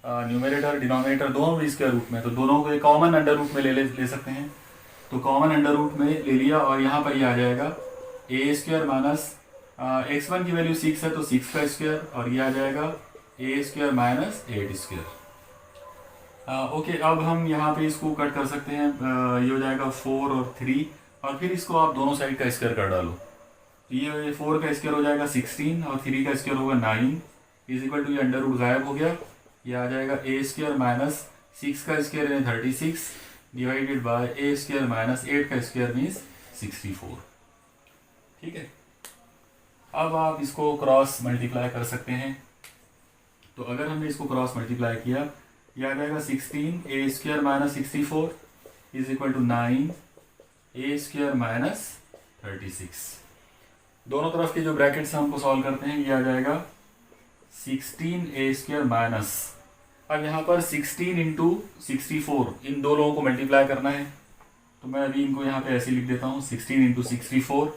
न्यूमरेटर डिनोमिनेटर दोनों स्क्वायर रूट में, तो दोनों को एक कॉमन अंडर रूट में ले सकते हैं। तो कॉमन अंडर रूट में ले लिया और यहाँ पर ये आ जाएगा ए स्क्वायर माइनस x1 की वैल्यू 6 है तो 6 का स्क्वायर, और ये आ जाएगा ए स्क्वायर माइनस 8 स्क्वायर। ओके, अब हम यहाँ पे इसको कट कर सकते हैं। ये हो जाएगा 4 और 3, और फिर इसको आप दोनों साइड का स्क्वायर कर डालो। ये 4 का स्क्वायर हो जाएगा 16 और 3 का स्क्वायर होगा 9 इज इक्वल टू, ये अंडर रूट गायब हो गया। ये आ जाएगा ए स्क्वायर माइनस 6 का स्क्वायर यानी 36 divided by A square minus 8 का स्क्वायर मीन्स 64। ठीक है, अब आप इसको क्रॉस मल्टीप्लाई कर सकते हैं। तो अगर हमने इसको क्रॉस मल्टीप्लाई किया, यह आ जाएगा 16 a square minus 64 is equal to 9 a square minus 36। दोनों तरफ के जो ब्रैकेट्स हमको सॉल्व करते हैं, ये आ जाएगा 16 ए स्क्वायर माइनस, अब यहाँ पर 16 इंटू 64 इन दो लोगों को मल्टीप्लाई करना है। तो मैं अभी इनको यहाँ पे ऐसे लिख देता हूँ, 16 इंटू 64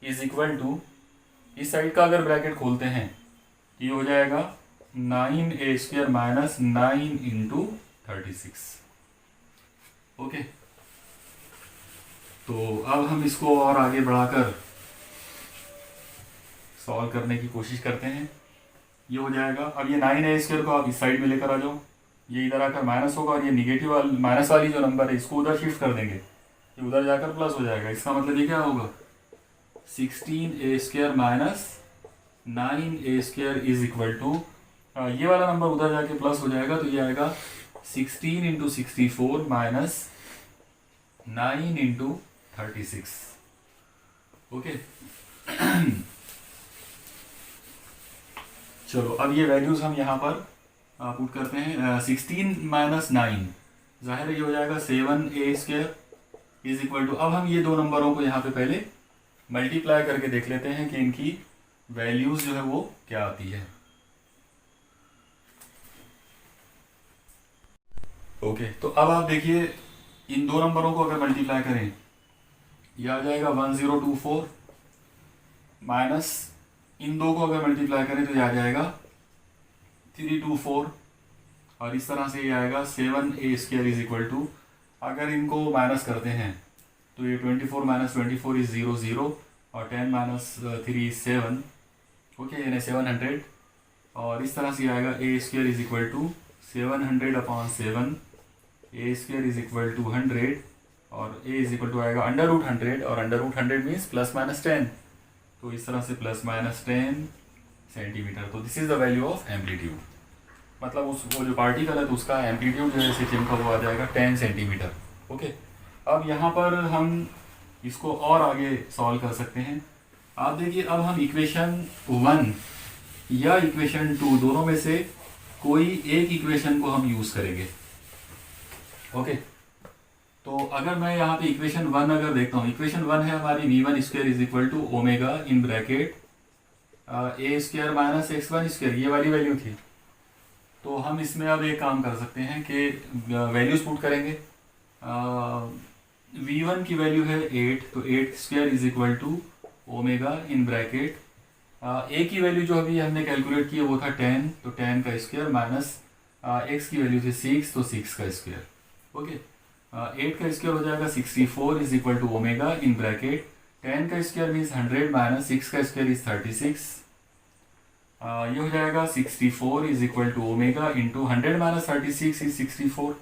इज इक्वल टू, इस साइड का अगर ब्रैकेट खोलते हैं ये हो जाएगा 9 a square minus 9 into 36। Okay, तो अब हम इसको और आगे बढ़ाकर सॉल्व करने की कोशिश करते हैं। ये हो जाएगा, अब ये 9 ए स्क्वायर को आप इस साइड में लेकर आ जाओ, ये इधर आकर माइनस होगा, और ये निगेटिव माइनस वाली जो नंबर है इसको उधर शिफ्ट कर देंगे, ये उधर जाकर प्लस हो जाएगा। इसका मतलब ये क्या होगा, 16 a square minus 9 a square is equal to, ये वाला नंबर उधर जाके प्लस हो जाएगा, तो ये आएगा 16 इंटू 64 माइनस 9 इंटू 36। ओके, चलो अब ये वैल्यूज हम यहाँ पर पुट करते हैं। 16 माइनस 9 जाहिर है ये हो जाएगा 7 a square is equal to, अब हम ये दो नंबरों को यहाँ पे पहले मल्टीप्लाई करके देख लेते हैं कि इनकी वैल्यूज जो है वो क्या आती है। ओके, तो अब आप देखिए इन दो नंबरों को अगर मल्टीप्लाई करें, ये आ जाएगा 1024 माइनस इन दो को अगर मल्टीप्लाई करें तो ये आ जाएगा 324, और इस तरह से ये आएगा 7 a square is equal to, अगर इनको माइनस करते हैं तो ये 24 माइनस 24 इज 0 और 10 माइनस 3 इज 7। ओके, यानी 700, और इस तरह से आएगा a square is equal to 700 upon 7, a square is equal to 100, और ए इज इक्वल टू आएगा अंडर रूट 100, और under root 100 means plus minus 10, तो इस तरह से प्लस माइनस 10 सेंटीमीटर। तो this is the value of amplitude, मतलब वो जो पार्टिकल है तो उसका एम्पलीट्यूड जो है एसएचएम का वो आ जाएगा 10 सेंटीमीटर। ओके, अब यहाँ पर हम इसको और आगे सॉल्व कर सकते हैं। आप देखिए, अब हम इक्वेशन 1 या इक्वेशन 2 दोनों में से कोई एक इक्वेशन को हम यूज़ करेंगे। ओके, तो अगर मैं यहाँ पे इक्वेशन 1 अगर देखता हूँ, इक्वेशन 1 है हमारी v1 square is equal to omega in bracket a square minus x1 square, ये वाली वैल्यू थी। तो हम इसमें अब एक काम कर सकते हैं कि वैल्यूज पुट करेंगे। v1 की वैल्यू है 8, तो 8 square is equal to omega in bracket a की वैल्यू जो अभी हमने कैलकुलेट की वो था 10, तो 10 का स्क्वायर माइनस x की वैल्यू थी 6, तो 6 का स्क्वायर। ओके, 8 का स्क्वायर हो जाएगा 64 is equal to omega in bracket 10 का स्क्वायर मीन्स 100 माइनस 6 का स्क्वायर इज 36। ये हो जाएगा 64 is equal to omega into 100 minus 36 is 64,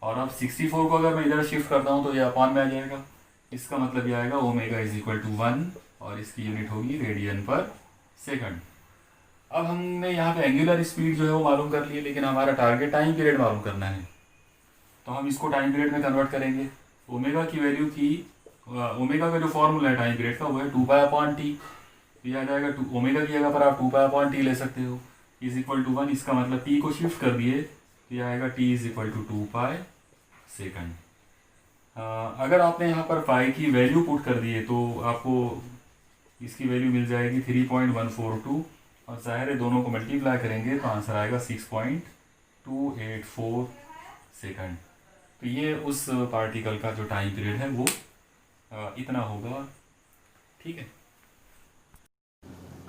और अब 64 को अगर मैं इधर शिफ्ट करता हूँ तो ये अपॉन में आ जाएगा। इसका मतलब ये आएगा ओमेगा इज इक्वल टू 1, और इसकी यूनिट होगी रेडियन पर सेकंड। अब हमने यहाँ पे एंगुलर स्पीड जो है वो मालूम कर लिए, लेकिन हमारा टारगेट टाइम पीरियड मालूम करना है। तो हम इसको टाइम पीरियड में कन्वर्ट करेंगे। ओमेगा की वैल्यू थी, ओमेगा का जो फॉर्मूला है टाइम पीरियड का वो है 2π/t। ये आ जाएगा ओमेगा की जगह पर आप 2π/t ले सकते हो, इज इक्वल टू 1। इसका मतलब t को शिफ्ट कर दिए तो ये आएगा t is equal to 2π second. अगर आपने यहाँ पर पाई की वैल्यू पुट कर दिए तो आपको इसकी वैल्यू मिल जाएगी 3.142, और ज़ाहिर है दोनों को मल्टीप्लाई करेंगे तो आंसर आएगा 6.284 सेकंड। तो ये उस पार्टिकल का जो टाइम पीरियड है वो इतना होगा। ठीक है।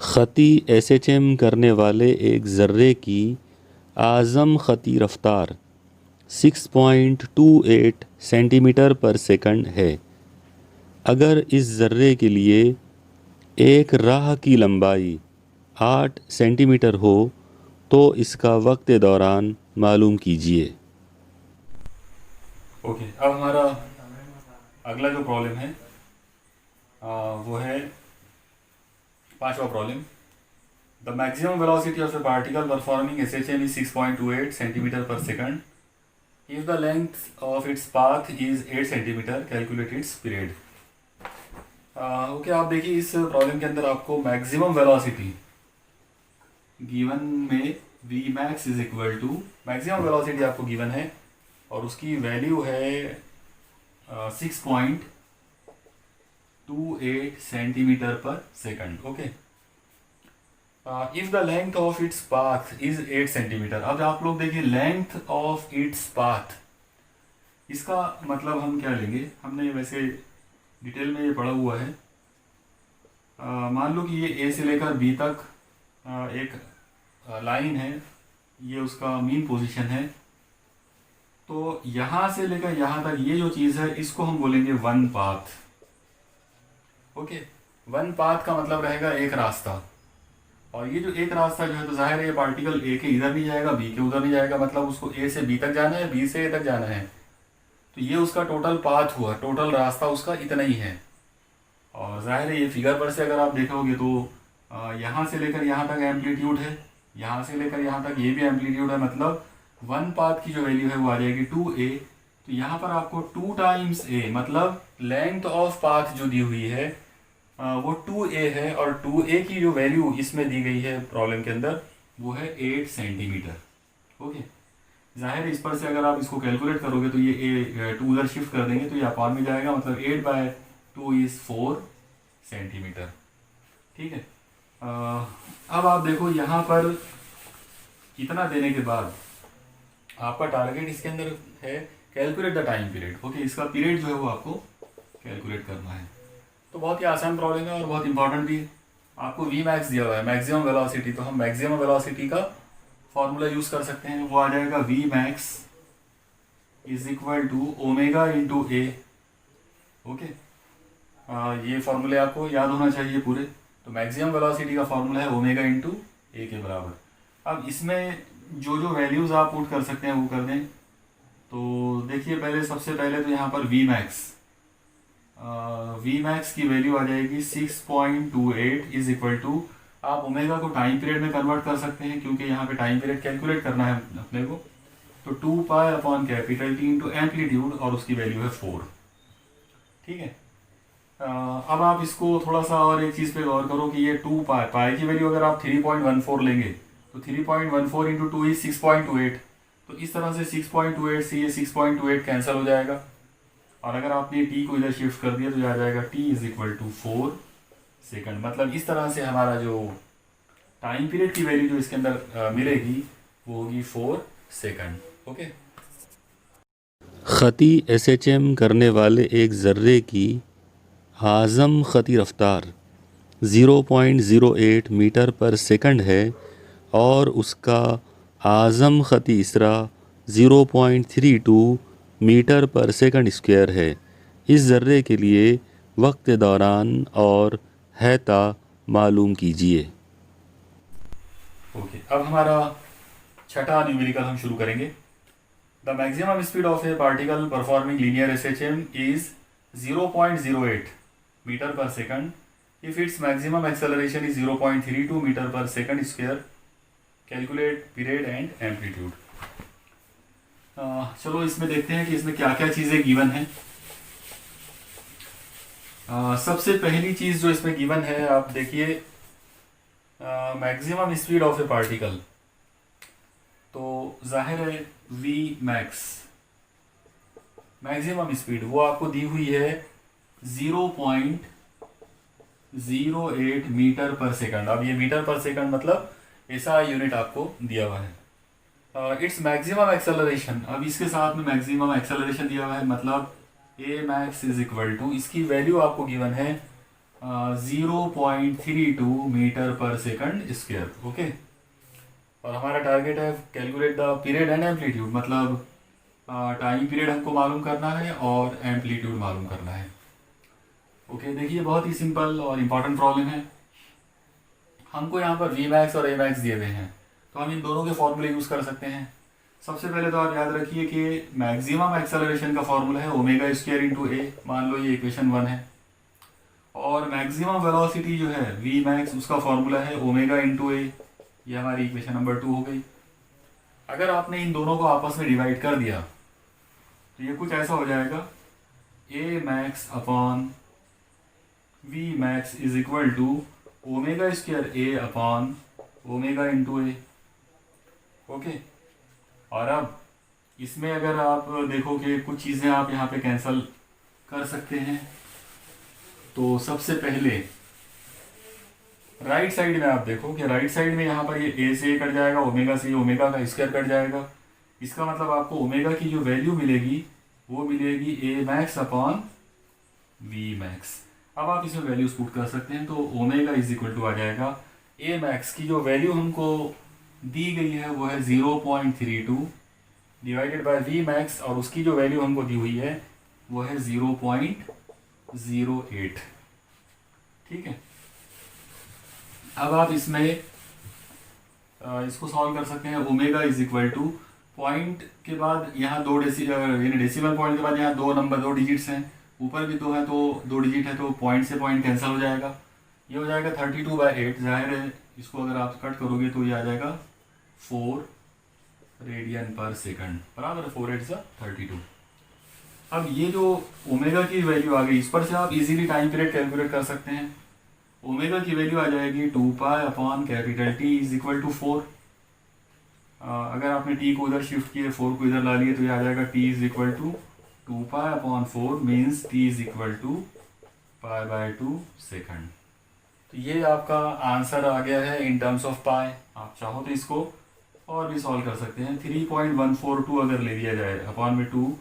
ख़ती SHM करने वाले एक ज़र्रे की आज़म ख़ती रफ्तार 6.28 सेंटीमीटर पर सेकंड है। अगर इस ज़र्रे के लिए एक राह की लंबाई 8 सेंटीमीटर हो तो इसका वक्त दौरान मालूम कीजिए। ओके, अब हमारा अगला जो प्रॉब्लम है वो है पांचवा problem. The maximum velocity of the particle performing SHM is 6.28 centimetre per second if the length of its path is 8 centimetre, calculate its period. Okay, आप देखिए इस प्रॉब्लम के अंदर आपको मैक्सिमम वेलोसिटी गिवन में v max is equal to, maximum velocity आपको given है और उसकी वैल्यू है 6.28 centimetre per second. Okay, if the length of its path is 8 centimetre. अब आप लोग देखिए लेंथ ऑफ इट्स पाथ, इसका मतलब हम क्या लेंगे, हमने वैसे डिटेल में ये पढ़ा हुआ है। मान लो कि ये ए से लेकर बी तक एक लाइन है, ये उसका मीन पोजीशन है। तो यहाँ से लेकर यहाँ तक ये जो चीज़ है इसको हम बोलेंगे one path. Okay, one path का मतलब रहेगा एक रास्ता, और ये जो एक रास्ता जो है तो जाहिर है ये पार्टिकल ए के इधर नहीं जाएगा, बी के उधर नहीं जाएगा, मतलब उसको ए से बी तक जाना है, बी से ए तक जाना है। तो ये उसका टोटल पाथ हुआ, टोटल रास्ता उसका इतना ही है। और जाहिर है ये फिगर पर से अगर आप देखोगे तो यहाँ से लेकर यहाँ तक एम्पलीट्यूड है, यहाँ से लेकर यहाँ तक ये भी एम्पलीट्यूड है, मतलब वन पाथ की जो वैल्यू है वो आ जाएगी 2a। तो यहाँ पर आपको 2 टाइम्स a, मतलब लेंथ ऑफ पाथ जो दी हुई है वो 2a है, और 2a की जो वैल्यू इसमें दी गई है प्रॉब्लम के अंदर वो है 8 सेंटीमीटर। ओके, जाहिर है इस पर से अगर आप इसको कैलकुलेट करोगे तो ये 2 उधर शिफ्ट कर देंगे तो ये अपॉन में जाएगा, मतलब 8/2 इज 4 सेंटीमीटर। ठीक है। अब आप देखो यहाँ पर इतना देने के बाद आपका टारगेट इसके अंदर है calculate the time period. Okay, इसका पीरियड जो है वो आपको कैलकुलेट करना है। तो बहुत ही आसान प्रॉब्लम है और बहुत इंपॉर्टेंट भी है। आपको वी मैक्स दिया हुआ है, मैक्सिमम वेलोसिटी, तो हम मैक्सिमम वेलोसिटी का फॉर्मूला यूज कर सकते हैं। वो आ जाएगा v max is equal to omega into a. Okay, ये फॉर्मूले आपको याद होना चाहिए पूरे। तो मैक्सिमम वेलोसिटी का फॉर्मूला है ओमेगा इंटू ए के बराबर। अब इसमें जो जो वैल्यूज़ आप पुट कर सकते हैं वो कर दें। तो देखिए पहले, सबसे पहले तो यहाँ पर वी मैक्स की वैल्यू आ जाएगी 6.28 इज इक्वल टू, आप ओमेगा को टाइम पीरियड में कन्वर्ट कर सकते हैं क्योंकि यहाँ पे टाइम पीरियड कैलकुलेट करना है अपने को। तो 2π/T इंटू एम्पलीट्यूड, और उसकी वैल्यू है 4। ठीक है। अब आप इसको थोड़ा सा और एक चीज़ पे गौर करो कि ये 2π की वैल्यू अगर आप 3.14 लेंगे तो 3.14 इंटू 2 इज 6.28। तो इस तरह से 6.28 से ये 6.28 कैंसिल हो जाएगा, और अगर आपने t को इधर शिफ्ट कर दिया तो आ जाएगा t is equal to 4 second. मतलब इस तरह से हमारा जो टाइम पीरियड की वैल्यू जो इसके अंदर मिलेगी वो होगी 4 सेकंड। ओके, ख़ती SHM करने वाले एक ज़र्रे की आज़म ख़ती रफ्तार 0.08 मीटर पर सेकंड है और उसका आज़म ख़ती इसरा 0.32 मीटर पर सेकंड स्क्वायर है। इस ज़र्रे के लिए वक्त दौरान और हैता मालूम कीजिए। ओके, अब हमारा छठा न्यूमेरिकल हम शुरू करेंगे। The maximum speed of a particle performing linear SHM is 0.08 metre per second if its maximum acceleration is 0.32 metre per second square calculate period and amplitude. चलो इसमें देखते हैं कि इसमें क्या क्या चीज़ें गिवन है। सबसे पहली चीज़ जो इसमें गिवन है, आप देखिए maximum speed of a particle. तो जाहिर है वी मैक्स मैक्सिमम स्पीड वो आपको दी हुई है 0.08 मीटर पर सेकंड। अब ये मीटर पर सेकंड मतलब ऐसा यूनिट आपको दिया हुआ है। इट्स मैक्सिमम एक्सेलरेशन, अब इसके साथ में मैक्सिमम एक्सेलरेशन दिया हुआ है, मतलब ए मैक्स इज इक्वल टू, इसकी वैल्यू आपको गिवन है 0.32 metre per second square. Okay, और हमारा टारगेट है calculate the period and amplitude, मतलब टाइम पीरियड हमको मालूम करना है और एम्पलीट्यूड मालूम करना है। ओके, देखिए बहुत ही सिंपल और इम्पॉर्टेंट प्रॉब्लम है। हमको यहाँ पर वी मैक्स और ए मैक्स दिए हुए हैं, तो हम इन दोनों के फॉर्मूले यूज़ कर सकते हैं। सबसे पहले तो आप याद रखिए कि मैक्सिमम एक्सेलरेशन का फॉर्मूला है ओमेगा स्क्वायर इंटू ए, मान लो ये इक्वेशन 1 है। और मैक्सिमम वेलोसिटी जो है वी मैक्स, उसका फॉर्मूला है ओमेगा इंटू ए, ये हमारी इक्वेशन नंबर 2 हो गई। अगर आपने इन दोनों को आपस में डिवाइड कर दिया तो ये कुछ ऐसा हो जाएगा, a max upon v max is equal to omega square a upon omega into a. Okay, और अब इसमें अगर आप देखो कि कुछ चीज़ें आप यहाँ पे कैंसिल कर सकते हैं, तो सबसे पहले राइट साइड में आप देखो कि राइट साइड में यहाँ पर ये ए से ए कट जाएगा, ओमेगा से ओमेगा का स्क्वायर कट जाएगा। इसका मतलब आपको ओमेगा की जो वैल्यू मिलेगी वो मिलेगी ए मैक्स अपॉन वी मैक्स। अब आप इसमें वैल्यूज पुट कर सकते हैं, तो ओमेगा इज इक्वल टू आ जाएगा, ए मैक्स की जो वैल्यू हमको दी गई है वो है 0.32 डिवाइडेड बाय वी मैक्स, और उसकी जो वैल्यू हमको दी हुई है वो है 0.08। ठीक है, अब आप इसमें इसको सॉल्व कर सकते हैं। Omega is equal two point के बाद यहाँ डेसिमल पॉइंट के बाद यहाँ दो डिजिट्स हैं, ऊपर भी 2 है तो 2 डिजिट है, तो पॉइंट से पॉइंट कैंसिल हो जाएगा। ये हो जाएगा 32/8। जाहिर है इसको अगर आप कट करोगे तो ये आ जाएगा 4 रेडियन पर सेकंड, बराबर है 4 8 32। अब ये जो ओमेगा की वैल्यू आ गई, इस पर से आप इजीली टाइम पीरियड कैलकुलेट कर सकते हैं। ओमेगा की वैल्यू आ जाएगी 2 pi upon capital T is equal to 4। अगर आपने टी को उधर शिफ्ट किए, 4 को इधर ला लिए, तो ये आ जाएगा t is equal to 2 pi upon 4 means t is equal to π/2 second. तो ये आपका आंसर आ गया है इन टर्म्स ऑफ पाई। आप चाहो तो इसको और भी सॉल्व कर सकते हैं। 3.142 अगर ले दिया जाए अपॉन में 2,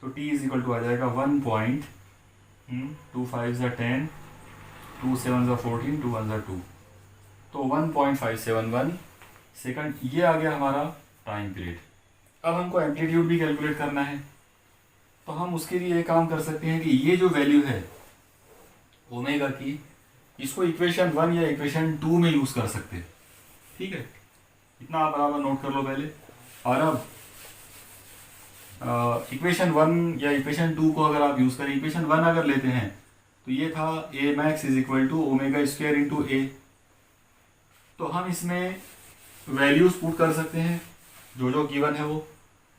तो टी इज इक्वल टू आ जाएगा 1.25 10, 2 7 14, 2 1 2, तो 1.571 सेकंड। ये आ गया हमारा टाइम पीरियड। अब हमको एम्पलीट्यूड भी कैलकुलेट करना है, तो हम उसके लिए एक काम कर सकते हैं कि ये जो वैल्यू है ओमेगा की, इसको इक्वेशन 1 या इक्वेशन 2 में यूज़ कर सकते हैं। ठीक है, इतना आप बराबर नोट कर लो पहले। और अब इक्वेशन 1 या इक्वेशन 2 को अगर आप यूज़ करें, इक्वेशन 1 अगर लेते हैं तो ये था a max is equal to omega square into a. तो हम इसमें वैल्यूज पुट कर सकते हैं जो जो गिवन है वो।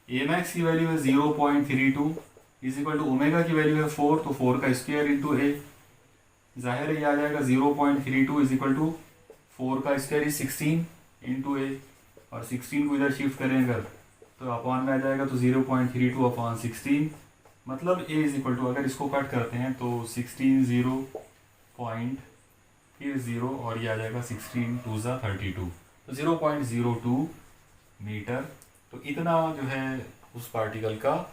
ए मैक्स की वैल्यू है 0.32 इज इक्वल टू ओमेगा की वैल्यू है 4, तो 4 का स्क्वायर इंटू ए। जाहिर है ये आ जाएगा 0.32 इज इक्वल टू 4 का स्क्वायर इज 16 इंटू ए, और 16 को इधर शिफ्ट करें अगर तो अपॉन में आ जाएगा, तो 0.32 अपॉन 16, मतलब ए इज इक्वल टू, अगर इसको कट करते हैं तो 16 0 पॉइंट फिर 0 और ये आ जाएगा 16 2 32, तो 0.02 मीटर। तो इतना जो है उस पार्टिकल का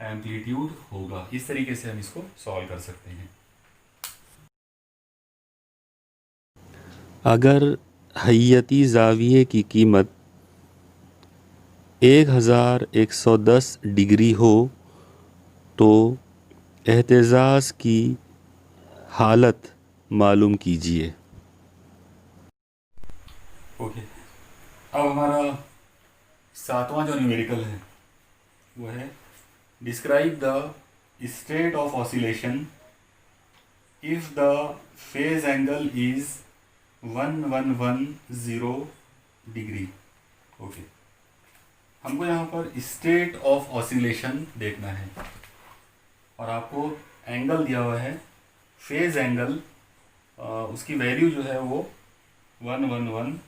एम्पलीट्यूड होगा। इस तरीके से हम इसको सॉल्व कर सकते हैं। अगर हैयती ज़ाविये की कीमत 1110 डिग्री हो तो एहतिजाज़ की हालत मालूम कीजिए। ओके, अब हमारा 7वां जो न्यूमेरिकल है वो है describe the state of oscillation if the phase angle is 1110 degree. Okay, हमको यहाँ पर स्टेट ऑफ ऑसिलेशन देखना है और आपको एंगल दिया हुआ है, फेज एंगल, उसकी वैल्यू जो है वो 1110,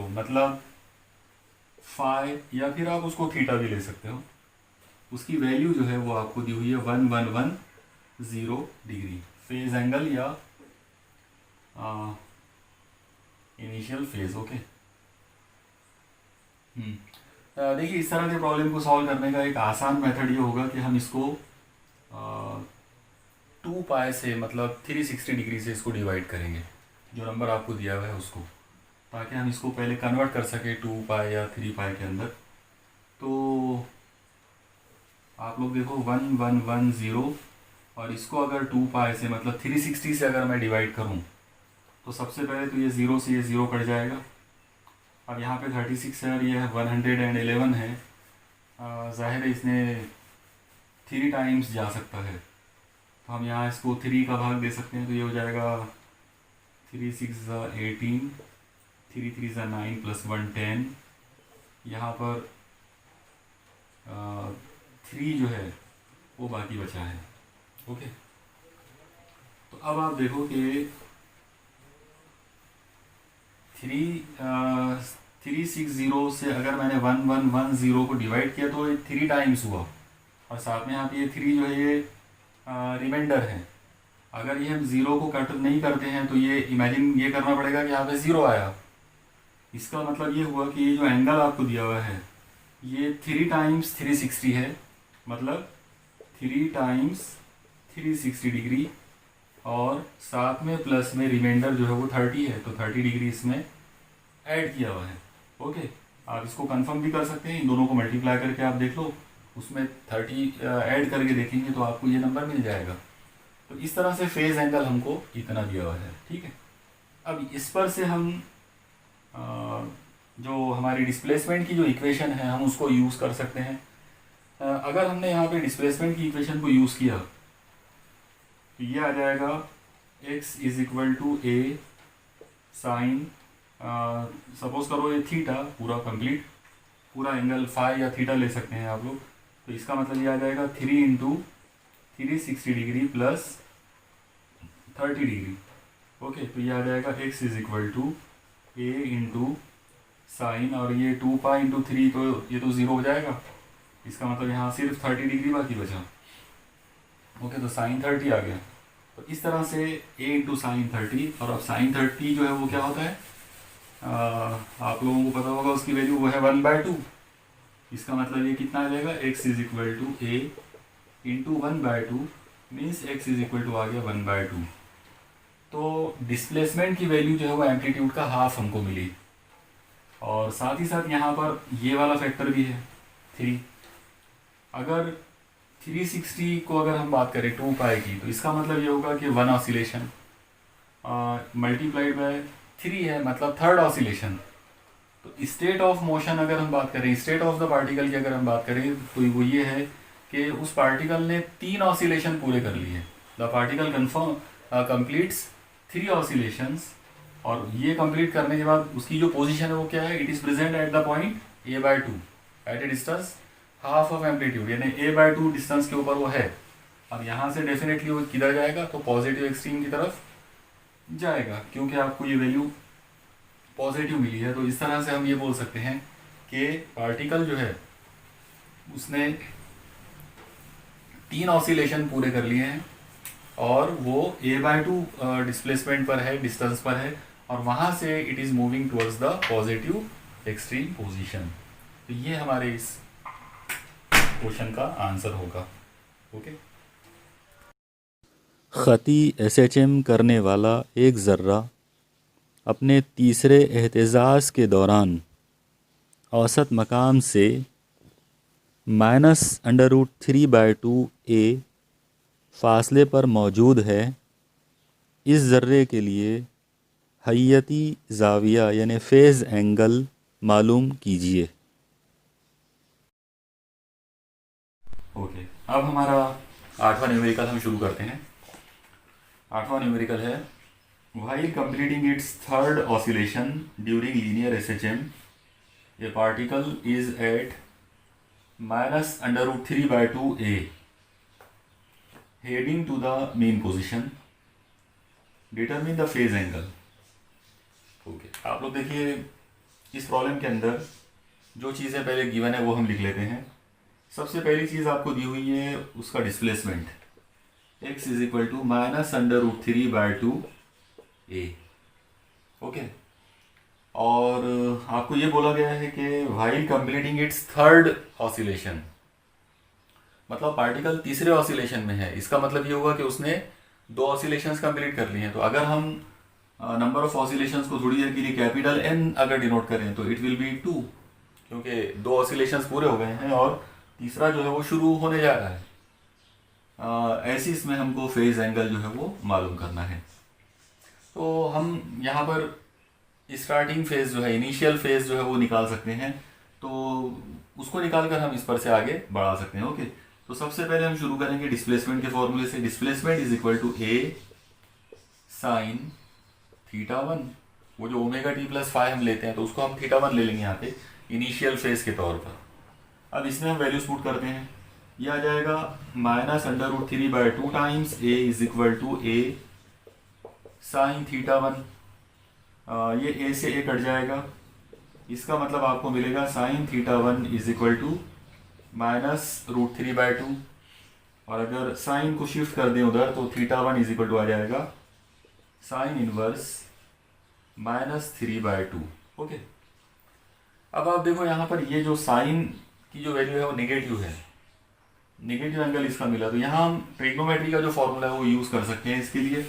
मतलब फाई, या फिर आप उसको थीटा भी ले सकते हो। उसकी वैल्यू जो है वो आपको दी हुई है 1110 डिग्री, फेज एंगल या इनिशियल फेज। ओके, देखिए इस तरह के प्रॉब्लम को सॉल्व करने का एक आसान मेथड ये होगा कि हम इसको 2 पाई से, मतलब 360 डिग्री से इसको डिवाइड करेंगे, जो नंबर आपको दिया हुआ है उसको, ताकि हम इसको पहले कन्वर्ट कर सकें 2 पाई या 3 पाई के अंदर। तो आप लोग देखो 1110, और इसको अगर 2 पाई से, मतलब 360 से अगर मैं डिवाइड करूं, तो सबसे पहले तो ये 0 से ये 0 कट जाएगा। अब यहाँ पे 36 है और ये 111 है, ज़ाहिर है इसने 3 टाइम्स जा सकता है, तो हम यहाँ इसको 3 का भाग दे सकते हैं, तो ये हो जाएगा 3 6 18, 3 3 9 + 1 10। यहाँ पर 3 जो है वो बाकी बचा है। ओके, तो अब आप देखो कि 360 से अगर मैंने 1110 को डिवाइड किया तो ये 3 टाइम्स हुआ, और साथ में यहाँ पे ये 3 जो है ये रिमाइंडर है। अगर ये हम 0 को कट नहीं करते हैं तो ये इमेजिन ये करना पड़ेगा कि यहाँ पे 0 आया। इसका मतलब ये हुआ कि ये जो एंगल आपको दिया हुआ है ये 3 टाइम्स 360 है, मतलब 3 टाइम्स 360 डिग्री, और साथ में प्लस में रिमाइंडर जो है वो 30 है, तो 30 डिग्री इसमें ऐड किया हुआ है। ओके, आप इसको कंफर्म भी कर सकते हैं, इन दोनों को मल्टीप्लाई करके आप देख लो, उसमें 30 ऐड करके देखेंगे तो आपको ये नंबर मिल जाएगा। तो इस तरह से फेज एंगल हमको इतना दिया हुआ है। ठीक है, अब इस पर से हम जो हमारी डिस्प्लेसमेंट की जो इक्वेशन है हम उसको यूज़ कर सकते हैं। अगर हमने यहाँ पे डिस्प्लेसमेंट की इक्वेशन को यूज़ किया तो ये आ जाएगा x = a साइन, सपोज करो ये थीटा, पूरा कंप्लीट, पूरा एंगल फाई या थीटा ले सकते हैं आप लोग, तो इसका मतलब ये आ जाएगा 3 × 360 डिग्री प्लस 30 डिग्री। ओके, तो ये आ जाएगा x = a × साइन, और ये 2 पाई × 3, तो ये तो 0 हो जाएगा, इसका मतलब यहाँ सिर्फ 30 डिग्री बाकी बचा। ओके, तो साइन 30 आ गया। तो इस तरह से a × साइन 30, और अब साइन 30 जो है वो क्या होता है, आप लोगों को पता होगा उसकी वैल्यू वो है 1/2। इसका मतलब ये कितना आ जाएगा, x = a × 1/2 मीन्स x = आ गया 1/2। तो डिस्प्लेसमेंट की वैल्यू जो है वो एम्पलीट्यूड का हाफ हमको मिली, और साथ ही साथ यहाँ पर ये वाला फैक्टर भी है 3। अगर 360 को अगर हम बात करें 2 पाई की, तो इसका मतलब ये होगा कि 1 ऑसिलेशन मल्टीप्लाइड बाय 3 है, मतलब 3rd ऑसिलेशन। तो स्टेट ऑफ मोशन अगर हम बात करें, स्टेट ऑफ द पार्टिकल की अगर हम बात करें, तो वो ये है कि उस पार्टिकल ने 3 ऑसिलेशन पूरे कर लिए। द पार्टिकल कंप्लीट्स 3 ऑसिलेशंस, और ये कंप्लीट करने के बाद उसकी जो पोजीशन है वो क्या है, it is present at the point a/2 at a distance half of amplitude, यानी a/2 डिस्टेंस के ऊपर वो है। अब यहाँ से डेफिनेटली वो किधर जाएगा, तो पॉजिटिव एक्सट्रीम की तरफ जाएगा, क्योंकि आपको ये वैल्यू पॉजिटिव मिली है। तो इस तरह से हम ये बोल सकते हैं कि पार्टिकल जो है उसने 3 ऑसिलेशन पूरे कर लिए हैं, और वो a/2 डिस्प्लेसमेंट पर है, डिस्टेंस पर है, और वहाँ से it is moving towards the positive extreme position. तो ये हमारे इस क्वेश्चन का आंसर होगा। ओके, ख़ती SHM करने वाला एक ज़र्रा अपने तीसरे एहतजाज के दौरान औसत मकाम से -√3/2 a फासले पर मौजूद है। इस ज़र्रे के लिए हय्यती ज़ाविया यानी फ़ेज़ एंगल मालूम कीजिए। ओके, अब हमारा 8वां न्यूमेरिकल हम शुरू करते हैं। 8वां न्यूमेरिकल है, while completing its 3rd oscillation during linear SHM a particle is at -√3/2a heading to the mean position, determine the phase angle. Okay, आप लोग देखिए इस प्रॉब्लम के अंदर जो चीज़ें पहले गिवन है वो हम लिख लेते हैं। सबसे पहली चीज़ आपको दी हुई है उसका displacement, x is equal to -√3/2a। Okay, और आपको ये बोला गया है कि while completing its third oscillation, मतलब पार्टिकल तीसरे ऑसिलेशन में है। इसका मतलब ये होगा कि उसने 2 ऑसिलेशंस कंप्लीट कर लिए हैं। तो अगर हम नंबर ऑफ ऑसिलेशंस को थोड़ी देर के लिए कैपिटल N अगर डिनोट करें तो इट विल बी 2, क्योंकि 2 ऑसिलेशंस पूरे हो गए हैं और तीसरा जो है वो शुरू होने जा रहा है। ऐसी इसमें हमको फेज एंगल जो है वो मालूम करना है। तो हम यहाँ पर स्टार्टिंग फेज जो है, इनिशियल फेज जो है वो निकाल सकते हैं। तो उसको निकाल कर हम इस पर से आगे बढ़ा सकते हैं। ओके, तो सबसे पहले हम शुरू करेंगे डिस्प्लेसमेंट के फॉर्मूले से। Displacement is equal to a sin θ1। वो जो ωt+φ हम लेते हैं तो उसको हम θ1 ले लेंगे यहाँ पे इनिशियल फेज के तौर पर। अब इसमें हम वैल्यूज पुट करते हैं, ये आ जाएगा -√3/2 times a is equal to a sin θ1। ये a से a कट जाएगा, इसका मतलब आपको मिलेगा sin θ1 इज इक्वल टू -√3/2, और अगर साइन को शिफ्ट कर दें उधर तो θ1 इज इक्वल टू आ जाएगा साइन इनवर्स -3/2। ओके, अब आप देखो यहाँ पर ये जो साइन की जो वैल्यू है वो नेगेटिव है, नेगेटिव एंगल इसका मिला। तो यहाँ हम ट्रिग्नोमेट्री का जो फॉर्मूला है वो यूज़ कर सकते हैं इसके लिए।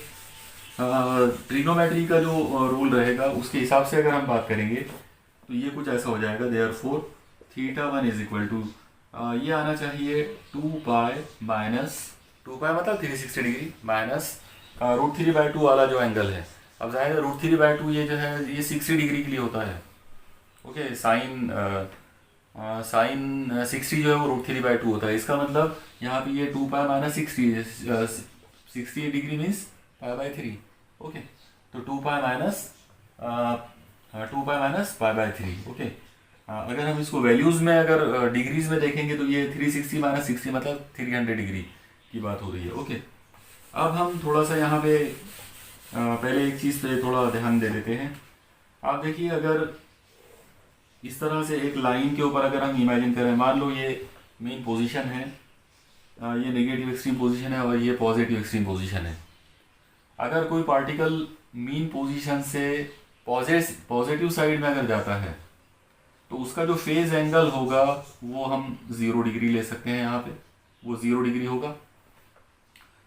ट्रिग्नोमेट्री का जो रूल रहेगा उसके हिसाब से अगर हम बात करेंगे तो ये कुछ ऐसा हो जाएगा, देयरफॉर θ1 इज इक्वल टू ये आना चाहिए 2π मतलब 360 डिग्री माइनस √3/2 वाला जो एंगल है। अब जाएगा √3/2 ये जो है ये 60 डिग्री के लिए होता है। ओके, साइन 60 जो है वो √3/2 होता है। इसका मतलब यहाँ पे ये 2π - 60 डिग्री मीन्स π/3। ओके, तो 2π - π/3। ओके, अगर हम इसको वैल्यूज में अगर डिग्रीज में देखेंगे तो ये 360 - 60 मतलब 300 डिग्री की बात हो रही है। ओके, अब हम थोड़ा सा यहाँ पे पहले एक चीज़ पे थोड़ा ध्यान दे देते हैं। आप देखिए अगर इस तरह से एक लाइन के ऊपर अगर हम इमेजिन करें, मान लो ये मेन पोजीशन है, ये नेगेटिव एक्सट्रीम पोजीशन है और ये पॉजिटिव एक्सट्रीम पोजीशन है। अगर कोई पार्टिकल मेन पोजीशन से पॉजिटिव साइड में अगर जाता है तो उसका जो फेज एंगल होगा वो हम 0 डिग्री ले सकते हैं, यहाँ पे वो 0 डिग्री होगा।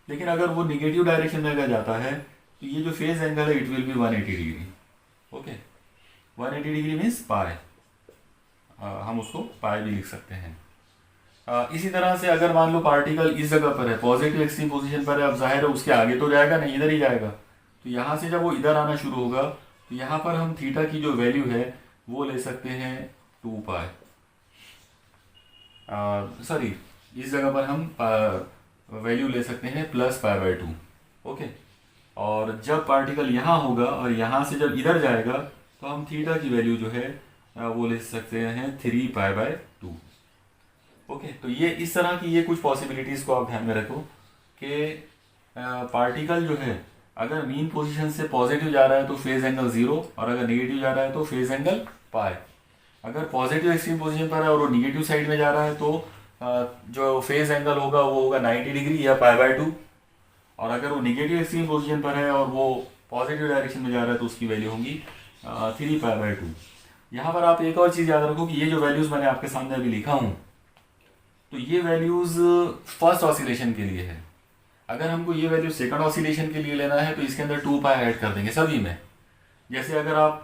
लेकिन अगर वो निगेटिव डायरेक्शन में अगर जाता है तो ये जो फेज एंगल है it will B 180 degree. Okay, 180 degree means पाई, हम उसको पाई भी लिख सकते हैं। इसी तरह से अगर मान लो पार्टिकल इस जगह पर है, पॉजिटिव एक्सट्रीम पोजीशन पर है, अब जाहिर है उसके आगे तो जाएगा नहीं, इधर ही जाएगा। तो यहाँ से जब वो इधर आना शुरू होगा तो यहाँ पर हम थीटा की जो वैल्यू है वो ले सकते हैं 2π, सॉरी इस जगह पर हम वैल्यू ले सकते हैं +π/2। ओके, और जब पार्टिकल यहाँ होगा और यहाँ से जब इधर जाएगा तो हम थीटा की वैल्यू जो है वो ले सकते हैं 3π/2। ओके, तो ये इस तरह की ये कुछ पॉसिबिलिटीज़ को आप ध्यान में रखो कि पार्टिकल जो है अगर मीन पोजीशन से पॉजिटिव जा रहा है तो फेज एंगल 0, और अगर नेगेटिव जा रहा है तो फेज एंगल पाई। अगर पॉजिटिव एक्सट्रीम पोजीशन पर है और वो निगेटिव साइड में जा रहा है तो जो फेज एंगल होगा वो होगा 90 डिग्री या π/2, और अगर वो निगेटिव एक्सट्रीम पोजीशन पर है और वो पॉजिटिव डायरेक्शन में जा रहा है तो उसकी वैल्यू होगी 3π/2। यहाँ पर आप एक और चीज़ याद रखो कि ये जो वैल्यूज़ मैंने आपके सामने अभी लिखा हूँ तो ये वैल्यूज़ फर्स्ट ऑसिलेशन के लिए है। अगर हमको ये वैल्यू सेकंड ऑसिलेशन के लिए लेना है तो इसके अंदर 2π ऐड कर देंगे सभी में। जैसे अगर आप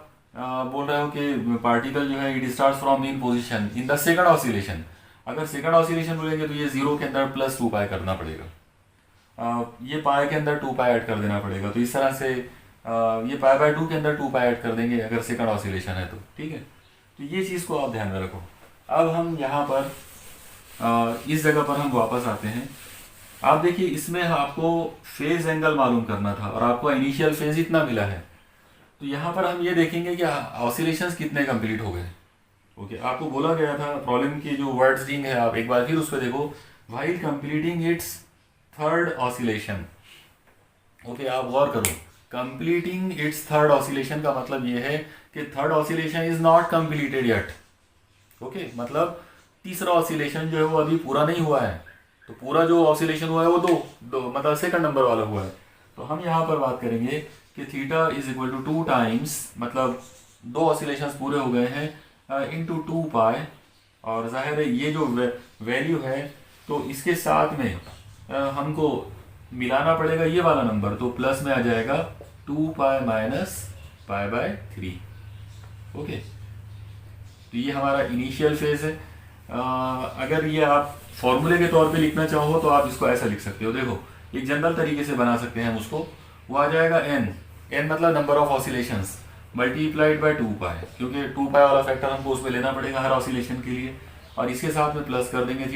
बोल रहे हो कि पार्टिकल जो है it starts from main position in the second oscillation, अगर सेकंड ऑसिलेशन बोलेंगे तो ये 0 के अंदर +2π करना पड़ेगा, ये पाई के अंदर 2π ऐड कर देना पड़ेगा। तो इस तरह से ये π/2 के अंदर 2π ऐड कर देंगे अगर सेकंड ऑसिलेशन है तो। ठीक है, तो ये चीज़ को आप ध्यान में रखो। अब हम यहाँ पर इस जगह पर हम वापस आते हैं। आप देखिए इसमें आपको फेज एंगल मालूम करना था और आपको इनिशियल फेज इतना मिला है। तो यहाँ पर हम ये देखेंगे कि ऑसिलेशंस कितने कंप्लीट हो गए। ओके, आपको बोला गया था प्रॉब्लम की जो वर्डिंग है, आप एक बार फिर उस पर देखो, while completing its third oscillation. Okay, आप गौर करो, कंप्लीटिंग इट्स थर्ड ऑसिलेशन का मतलब ये है कि third oscillation is not completed yet. Okay, मतलब तीसरा ऑसिलेशन जो है वो अभी पूरा नहीं हुआ है। तो पूरा जो ऑसिलेशन हुआ है वो दो मतलब सेकंड नंबर वाला हुआ है। तो हम यहाँ पर बात करेंगे कि theta is equal to 2 times, मतलब दो ऑसिलेशन पूरे हो गए हैं, इंटू 2 पाई। और जाहिर है ये जो वैल्यू है तो इसके साथ में हमको मिलाना पड़ेगा ये वाला नंबर, तो प्लस में आ जाएगा 2 पाई माइनस पाई बाय 3। ओके, तो ये हमारा इनिशियल फेज है। अगर ये आप फॉर्मूले के तौर पे लिखना चाहो तो आप इसको ऐसा लिख सकते हो। देखो, एक जनरल तरीके से बना सकते हैं हम उसको, वो आ जाएगा एन मतलब number of oscillations multiplied by 2 पाई, क्योंकि 2 पाई वाला फैक्टर हमको उसमें लेना पड़ेगा हर ऑसिलेशन के लिए। और इसके साथ में प्लस कर देंगे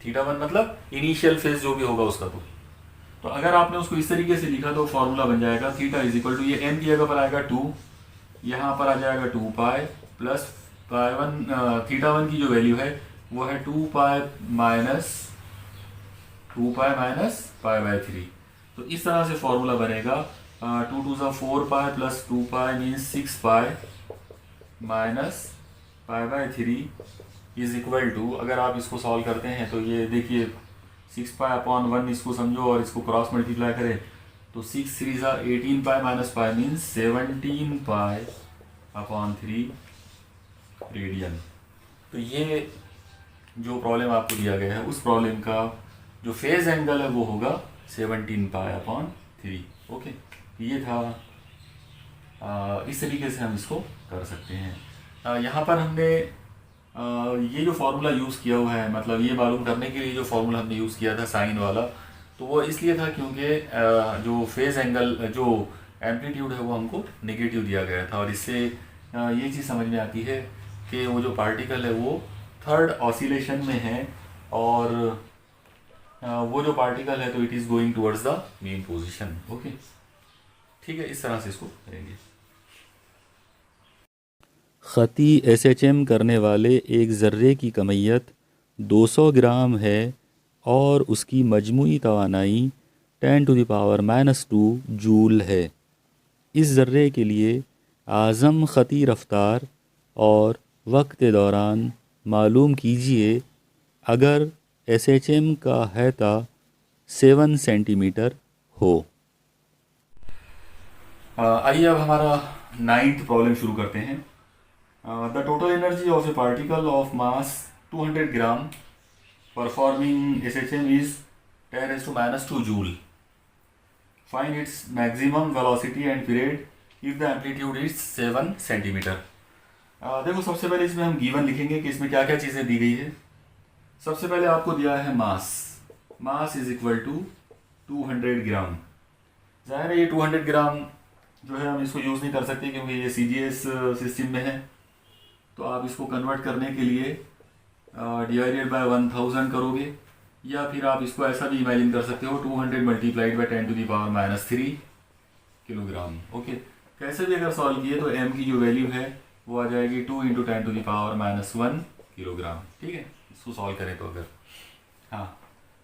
थीटा वन मतलब इनिशियल फेज जो भी होगा उसका। तो अगर आपने उसको इस तरीके से लिखा तो फॉर्मूला बन जाएगा थीटा इज इक्वल टू, ये एन की जगह पर आएगा 2, यहाँ पर आ जाएगा 2 पाई प्लस पाई वन, थीटा वन की जो वैल्यू है वो है 2 पाई माइनस पाई बाय 3। तो इस तरह से फॉर्मूला बनेगा 2 टू ज़ा 4 pi plus 2 pi means 6 pi minus pi by 3 is equal to, अगर आप इसको सॉल्व करते हैं तो ये देखिए 6 पाई अपॉन 1 इसको समझो और इसको क्रॉस मल्टीप्लाई करें तो 6 3 ज़ा 18 पाई माइनस पाई मीन्स 17 पाई अपॉन 3 रेडियन। तो ये जो प्रॉब्लम आपको दिया गया है उस प्रॉब्लम का जो फेज एंगल है वो होगा 17 पाई अपॉन 3। ओके, ये था, इस तरीके से हम इसको कर सकते हैं। यहाँ पर हमने ये जो फार्मूला यूज़ किया हुआ है, मतलब ये मालूम करने के लिए जो फार्मूला हमने यूज़ किया था साइन वाला, तो वो इसलिए था क्योंकि जो फेज एंगल जो एम्पलीट्यूड है वो हमको नेगेटिव दिया गया था। और इससे ये चीज़ समझ में आती है कि वो जो पार्टिकल है वो थर्ड ऑसिलेशन में है, और वो जो पार्टिकल है तो it is going towards the mean position. Okay, ठीक है, इस तरह से इसको करेंगे। ख़ती SHM करने वाले एक ज़र्रे की कमियत 200 ग्राम है और उसकी मजमूई तवानाई 10⁻⁻² जूल है। इस ज़र्रे के लिए आज़म ख़ती रफ्तार और वक्त दौरान मालूम कीजिए अगर SHM का हैता 7 सेंटीमीटर हो। आइए अब हमारा 9th प्रॉब्लम शुरू करते हैं। The total energy of a particle of mass 200 gram performing SHM is 10⁻² joule. Find its maximum velocity and period if the amplitude is 7 centimetre. देखो, सबसे पहले इसमें हम गिवन लिखेंगे कि इसमें क्या क्या चीज़ें दी गई है। सबसे पहले आपको दिया है मास इज इक्वल टू 200 ग्राम। जाहिर है ये 200 ग्राम जो है हम इसको यूज़ नहीं कर सकते क्योंकि ये CGS सिस्टम में है। तो आप इसको कन्वर्ट करने के लिए डिवाइडेड बाय 1000 करोगे, या फिर आप इसको ऐसा भी इमेजिन कर सकते हो 200 मल्टीप्लाइड बाय 10⁻³ किलोग्राम। ओके, कैसे भी अगर सॉल्व किए तो m की जो वैल्यू है वो आ जाएगी 2 × 10⁻⁻1 किलोग्राम। ठीक है, इसको सॉल्व करें तो अगर, हाँ।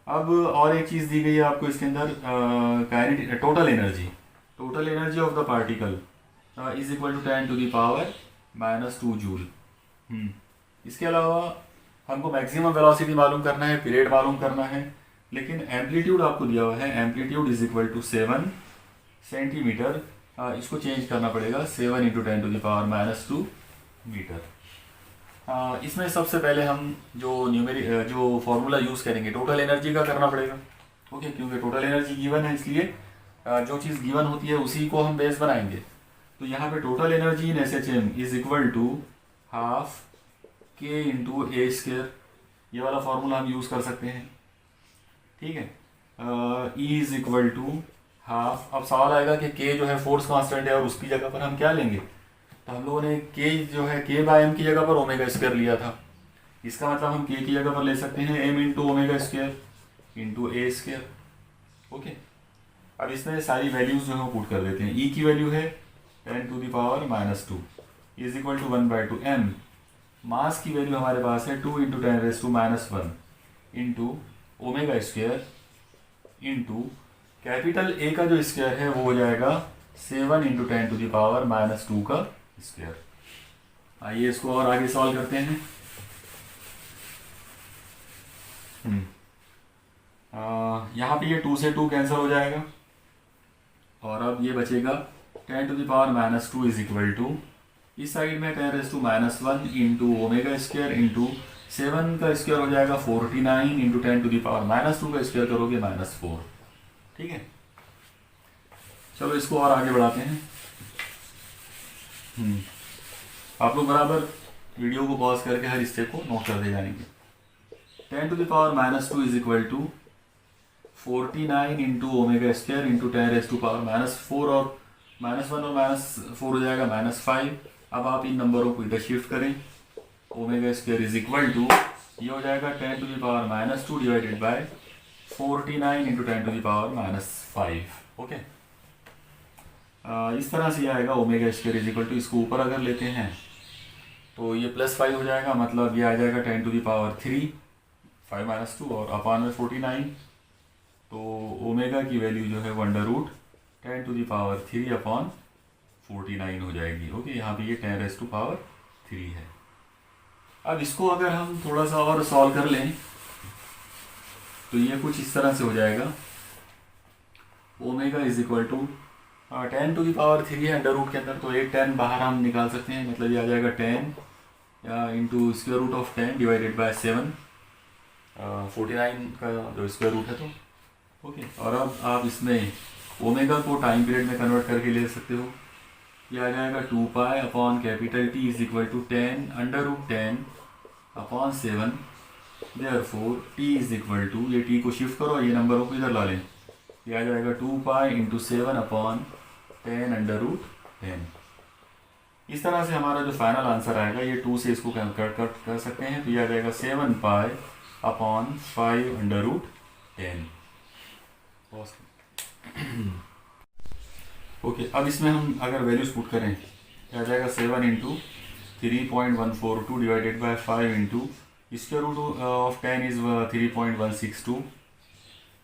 अब और एक चीज़ दी गई है आपको इसके अंदर, total energy of the particle is equal to 10⁻⁻² joule. इसके अलावा हमको मैक्सिमम वेलोसिटी मालूम करना है, पीरियड मालूम करना है, लेकिन एम्पलीट्यूड आपको दिया हुआ है, amplitude is equal to 7 centimetre. इसको चेंज करना पड़ेगा 7 × 10⁻² मीटर। इसमें सबसे पहले हम जो फॉर्मूला यूज़ करेंगे टोटल एनर्जी का करना पड़ेगा। ओके, क्योंकि टोटल एनर्जी गिवन है, इसलिए जो चीज़ गिवन होती है उसी को हम बेस बनाएंगे। तो यहाँ पे total energy in SHM is equal to half K × A²। ये वाला फार्मूला हम यूज़ कर सकते हैं। ठीक है, E is equal to half. अब सवाल आएगा कि K जो है फोर्स कांस्टेंट है और उसकी जगह पर हम क्या लेंगे। तो हम लोगों ने K जो है K/m की जगह पर ω² लिया था। इसका मतलब हम K की जगह पर ले सकते हैं m × ω² × A²। ओके, अब इसमें सारी वैल्यूज जो है पुट कर देते हैं। E की वैल्यू है 10⁻⁻² इज इक्वल टू 1/2 m। मास की वैल्यू हमारे पास है 2 into 10⁻⁻1 into omega square into capital A का जो स्क्वायर है वो हो जाएगा 7 इंटू 10⁻⁻2 का स्क्वायर। आइए इसको और आगे सॉल्व करते हैं। यहाँ पे ये 2 से 2 कैंसिल हो जाएगा और अब ये बचेगा 10⁻⁻2 इज इक्वल टू, इस साइड में 10⁻1 इंटू ओमेगा स्क्वायर इंटू 7 का स्क्वायर हो जाएगा 49 इंटू 10⁻2 का स्क्वायर करोगे -4। ठीक है, चलो इसको और आगे बढ़ाते हैं। आप लोग बराबर वीडियो को पॉज करके हर स्टेप को नोट करते जाएंगे। 10⁻2 is equal to 49 into omega square into 10⁻⁻4 और -1 और -4 हो जाएगा -5। अब आप इन नंबरों को इधर शिफ्ट करें। Omega square is equal to, ये हो जाएगा 10⁻2 डिवाइडेड बाय 49 इंटू 10⁻5। ओके, इस तरह से आएगा omega square is equal to, इसको ऊपर अगर लेते हैं तो ये +5 हो जाएगा, मतलब ये आ जाएगा 10⁻3 5 - 2 और अपान में 49। तो ओमेगा की वैल्यू जो है √10⁻3/49 हो जाएगी। ओके, यहाँ पे ये 10⁻3 है। अब इसको अगर हम थोड़ा सा और सॉल्व कर लें तो ये कुछ इस तरह से हो जाएगा। ओमेगा इज इक्वल टू 10⁻3 है अंडर रूट के अंदर, तो एक 10 बाहर हम निकाल सकते हैं, मतलब ये आ जाएगा 10 या into square root of 10 divided by 7, 49 का जो स्क्वायर रूट है। तो ओके, और अब आप इसमें ओमेगा को टाइम पीरियड में कन्वर्ट करके ले सकते हो। ये आ जाएगा 2π upon capital T is equal to 10 under root 10 upon 7। Therefore T is equal to, ये T को शिफ्ट करो, ये नंबरों को इधर ला लें, ये आ जाएगा 2π इंटू 7 अपॉन 10 अंडर रूट 10। इस तरह से हमारा जो फाइनल आंसर आएगा, ये 2 से इसको कट कर सकते हैं, तो ये आ जाएगा 7π अपॉन 5 अंडर रूट 10। ओके, अब इसमें हम अगर वैल्यूज पुट करें तो आ जाएगा 7 into 3.142 divided by 5 into square root of 10 is 3.162।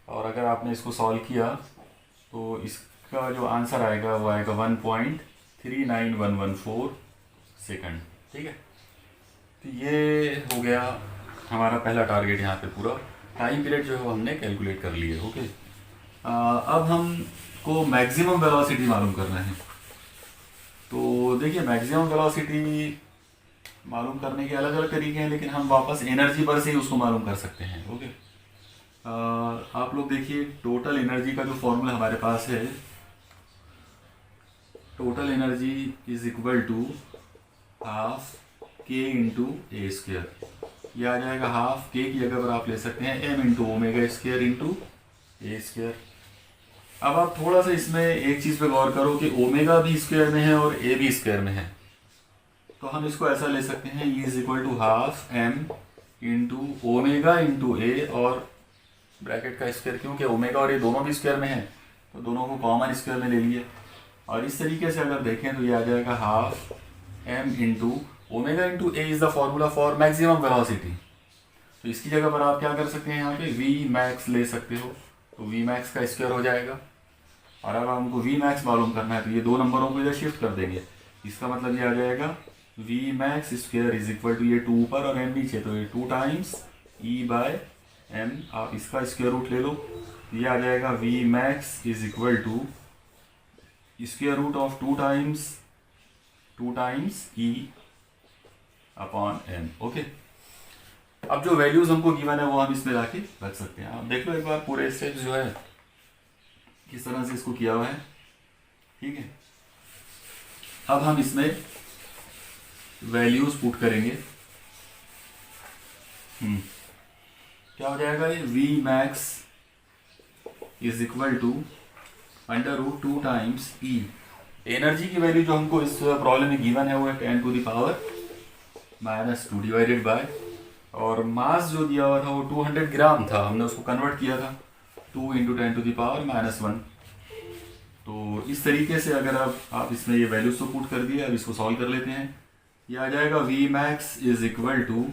और अगर आपने इसको सॉल्व किया तो इसका जो आंसर आएगा वो आएगा 1.39114 सेकंड। ठीक है, तो ये हो गया हमारा पहला टारगेट। यहाँ पे पूरा टाइम पीरियड जो है वो हमने कैलकुलेट कर लिया। ओके, अब हमको मैक्सिमम वेलोसिटी मालूम करना है। तो देखिए, मैक्सिमम वेलोसिटी मालूम करने के अलग अलग तरीके हैं, लेकिन हम वापस एनर्जी पर से ही उसको मालूम कर सकते हैं। ओके, आप लोग देखिए, टोटल एनर्जी का जो फॉर्मूला हमारे पास है, total energy is equal to half k into a square. यह आ जाएगा हाफ k की जगह पर आप ले सकते हैं m into omega square into a square. अब आप थोड़ा सा इसमें एक चीज़ पे गौर करो कि ओमेगा भी स्क्वायर में है और ए भी स्क्वायर में है, तो हम इसको ऐसा ले सकते हैं, e is equal to half m into omega into a और ब्रैकेट का स्क्वायर, क्योंकि ओमेगा और ए दोनों भी स्क्वायर में है तो दोनों को कॉमन स्क्वायर में ले लिए। और इस तरीके से अगर देखें तो ये आ जाएगा half m into omega into A is the formula for maximum velocity. तो इसकी जगह पर आप क्या कर सकते हैं, यहाँ पे v मैक्स ले सकते हो, तो v मैक्स का स्क्वायर हो जाएगा। और अब हमको v मैक्स मालूम करना है तो ये दो नंबरों को इधर शिफ्ट कर देंगे। इसका मतलब ये आ जाएगा v max square is equal to, ये 2 ऊपर और m नीचे, तो ये 2 टाइम्स e बाय m। आप इसका स्क्वायर रूट ले लो, ये आ जाएगा v max is equal to square root of 2 times e upon m। Okay, अब जो वैल्यूज हमको गिवन है वो हम इसमें लाके रख सकते हैं। आप देख लो एक बार पूरे स्टेप्स जो है किस तरह से इसको किया हुआ है। ठीक है, अब हम इसमें वैल्यूज पुट करेंगे। क्या हो जाएगा, ये v max is equal to under root 2 times e। Energy की वैल्यू जो हमको इस प्रॉब्लम में गिवन है वो है 10⁻⁻2 डिवाइडेड बाय, और मास जो दिया हुआ था वो 200 ग्राम था, हमने उसको कन्वर्ट किया था 2 इंटू 10⁻⁻1। तो इस तरीके से अगर आप इसमें ये वैल्यूज तो पुट कर दिए, अब इसको सॉल्व कर लेते हैं। ये आ जाएगा v max is equal to,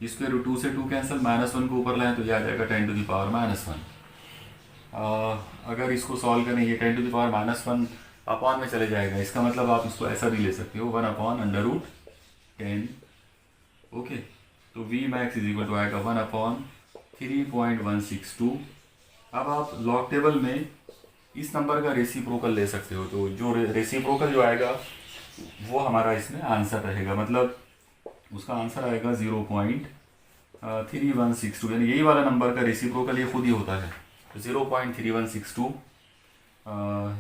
square root 2 से 2 कैंसिल, -1 को ऊपर लाएं तो ये आ जाएगा 10⁻⁻1। अगर इसको सॉल्व करें ये 10⁻⁻1 अपॉन में चले जाएगा, इसका मतलब आप इसको ऐसा भी ले सकते हो 1/√10। ओके, तो v max is equal to आएगा 1/3.162। अब आप लॉग टेबल में इस नंबर का रेसिप्रोकल ले सकते हो, तो जो रेसिप्रोकल जो आएगा वो हमारा इसमें आंसर रहेगा, मतलब उसका आंसर आएगा 0.3162, यानी यही वाला नंबर का रेसिप्रोकल ये खुद ही होता है, 0.3162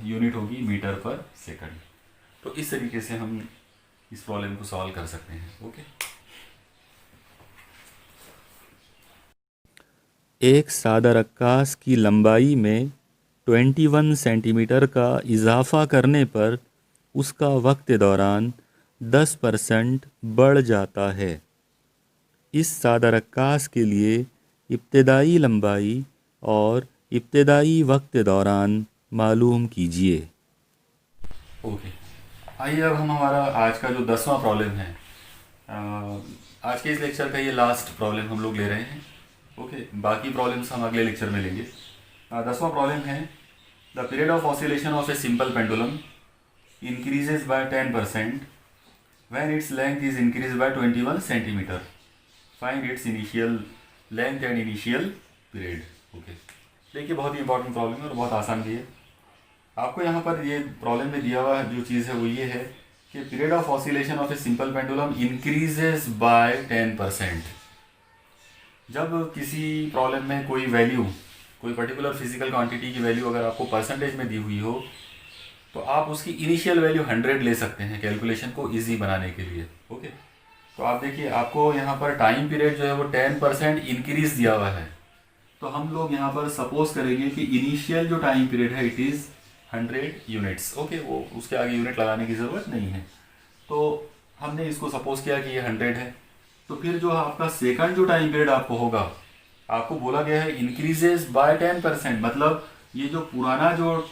यूनिट होगी मीटर पर सेकंड। तो इस तरीके से हम इस प्रॉब्लम को सॉल्व कर सकते हैं। ओके, एक सादा रक्कास की लंबाई में 21 सेंटीमीटर का इजाफा करने पर उसका वक्त दौरान 10% बढ़ जाता है। इस सादा रक्कास के लिए इब्तदाई लंबाई और इब्तदाई वक्त दौरान मालूम कीजिए। ओके, आइए अब हम हमारा आज का जो 10वां प्रॉब्लम है, आज के इस लेक्चर का ये लास्ट प्रॉब्लम हम लोग ले रहे हैं। ओके, बाकी प्रॉब्लम्स हम अगले लेक्चर में लेंगे। 10वां प्रॉब्लम है, the period of oscillation of a simple pendulum increases by 10% when its length is increase by 21 centimetre. Find it's initial length and initial period. Okay, देखिए बहुत ही इंपॉर्टेंट प्रॉब्लम है और बहुत आसान भी है। आपको यहाँ पर ये प्रॉब्लम में दिया हुआ जो चीज़ है वो ये है कि period of oscillation of a simple pendulum increases by 10%। जब किसी प्रॉब्लम में कोई वैल्यू, कोई पर्टिकुलर फिजिकल क्वांटिटी की वैल्यू अगर आपको परसेंटेज में दी हुई हो तो आप उसकी इनिशियल वैल्यू 100 ले सकते हैं कैलकुलेशन को इजी बनाने के लिए। ओके, तो आप देखिए आपको यहाँ पर टाइम पीरियड जो है वो 10% इंक्रीज दिया हुआ है, तो हम लोग यहाँ पर सपोज करेंगे कि इनिशियल जो टाइम पीरियड है इट इज़ 100 यूनिट्स। ओके, वो उसके आगे यूनिट लगाने की ज़रूरत नहीं है, तो हमने इसको सपोज किया कि ये 100 है। तो फिर जो आपका सेकंड जो टाइम पीरियड आपको होगा, आपको बोला गया है इंक्रीजेस बाय 10%, मतलब ये जो पुराना जो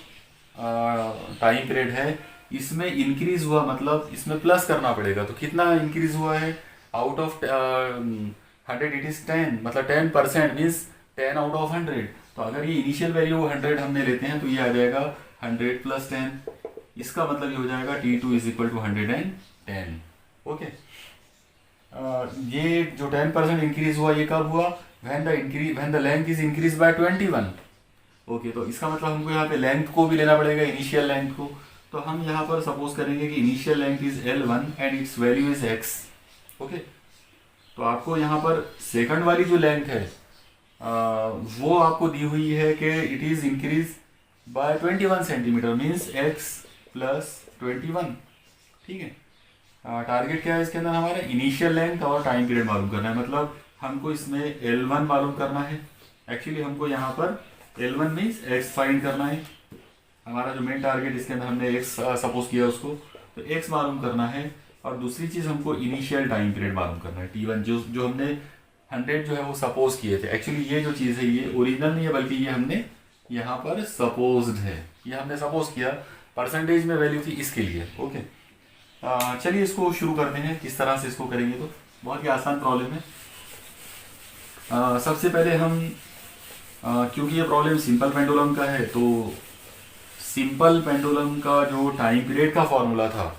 टाइम पीरियड है इसमें इंक्रीज हुआ, मतलब इसमें प्लस करना पड़ेगा। तो कितना इंक्रीज हुआ है, आउट ऑफ 100 इट इज़ 10, मतलब 10% मीन्स 10 आउट ऑफ 100। तो अगर ये इनिशियल वैल्यू 100 हमने लेते हैं तो ये आ जाएगा 100 + 10, इसका मतलब ये हो जाएगा T2 = 110। ओके, ये जो 10% इंक्रीज हुआ ये कब हुआ, when the length is increased by 21। Okay, तो इसका मतलब हमको यहाँ पे लेंथ को भी लेना पड़ेगा, इनिशियल लेंथ को। तो हम यहाँ पर सपोज करेंगे कि initial length is L1 and it's value is x। Okay, तो आपको यहाँ पर सेकंड वाली जो लेंथ है वो आपको दी हुई है कि it is increase by 21 centimetre means x + 21। ठीक है, टारगेट क्या है इसके अंदर, हमारा इनिशियल लेंथ और टाइम पीरियड मालूम करना है, मतलब हमको इसमें L1 मालूम करना है। एक्चुअली हमको यहाँ पर L1 मीन्स x फाइंड करना है, हमारा जो मेन टारगेट इसके अंदर हमने x सपोज किया उसको, तो x मालूम करना है। और दूसरी चीज़ हमको इनिशियल टाइम पीरियड मालूम करना है T1, जो हमने 100 जो है वो सपोज किए थे। एक्चुअली ये जो चीज़ है ये ओरिजिनल नहीं है, बल्कि ये हमने यहाँ पर सपोज्ड है, ये हमने सपोज किया, परसेंटेज में वैल्यू थी इसके लिए। ओके, चलिए इसको शुरू करते हैं, किस तरह से इसको करेंगे। तो बहुत ही आसान प्रॉब्लम है। सबसे पहले हम क्योंकि ये प्रॉब्लम सिंपल पेंडुलम का है, तो सिंपल पेंडुलम का जो टाइम पीरियड का फॉर्मूला था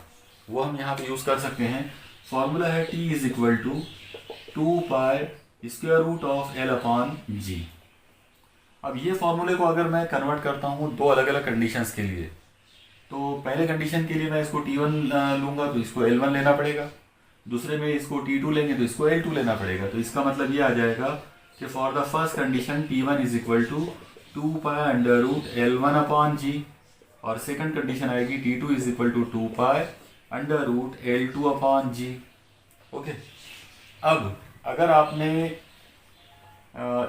वो हम यहाँ पे यूज़ कर सकते हैं। फॉर्मूला है T = 2π√L/g। अब ये फॉर्मूले को अगर मैं कन्वर्ट करता हूँ दो अलग अलग कंडीशंस के लिए, तो पहले कंडीशन के लिए मैं इसको T1 लूँगा तो इसको L1 लेना पड़ेगा, दूसरे में इसको T2 लेंगे तो इसको L2 लेना पड़ेगा। तो इसका मतलब ये आ जाएगा कि for the first condition T1 = 2π√L1/g और सेकंड कंडीशन आएगी T2 = 2π√L2/g। ओके, अब अगर आपने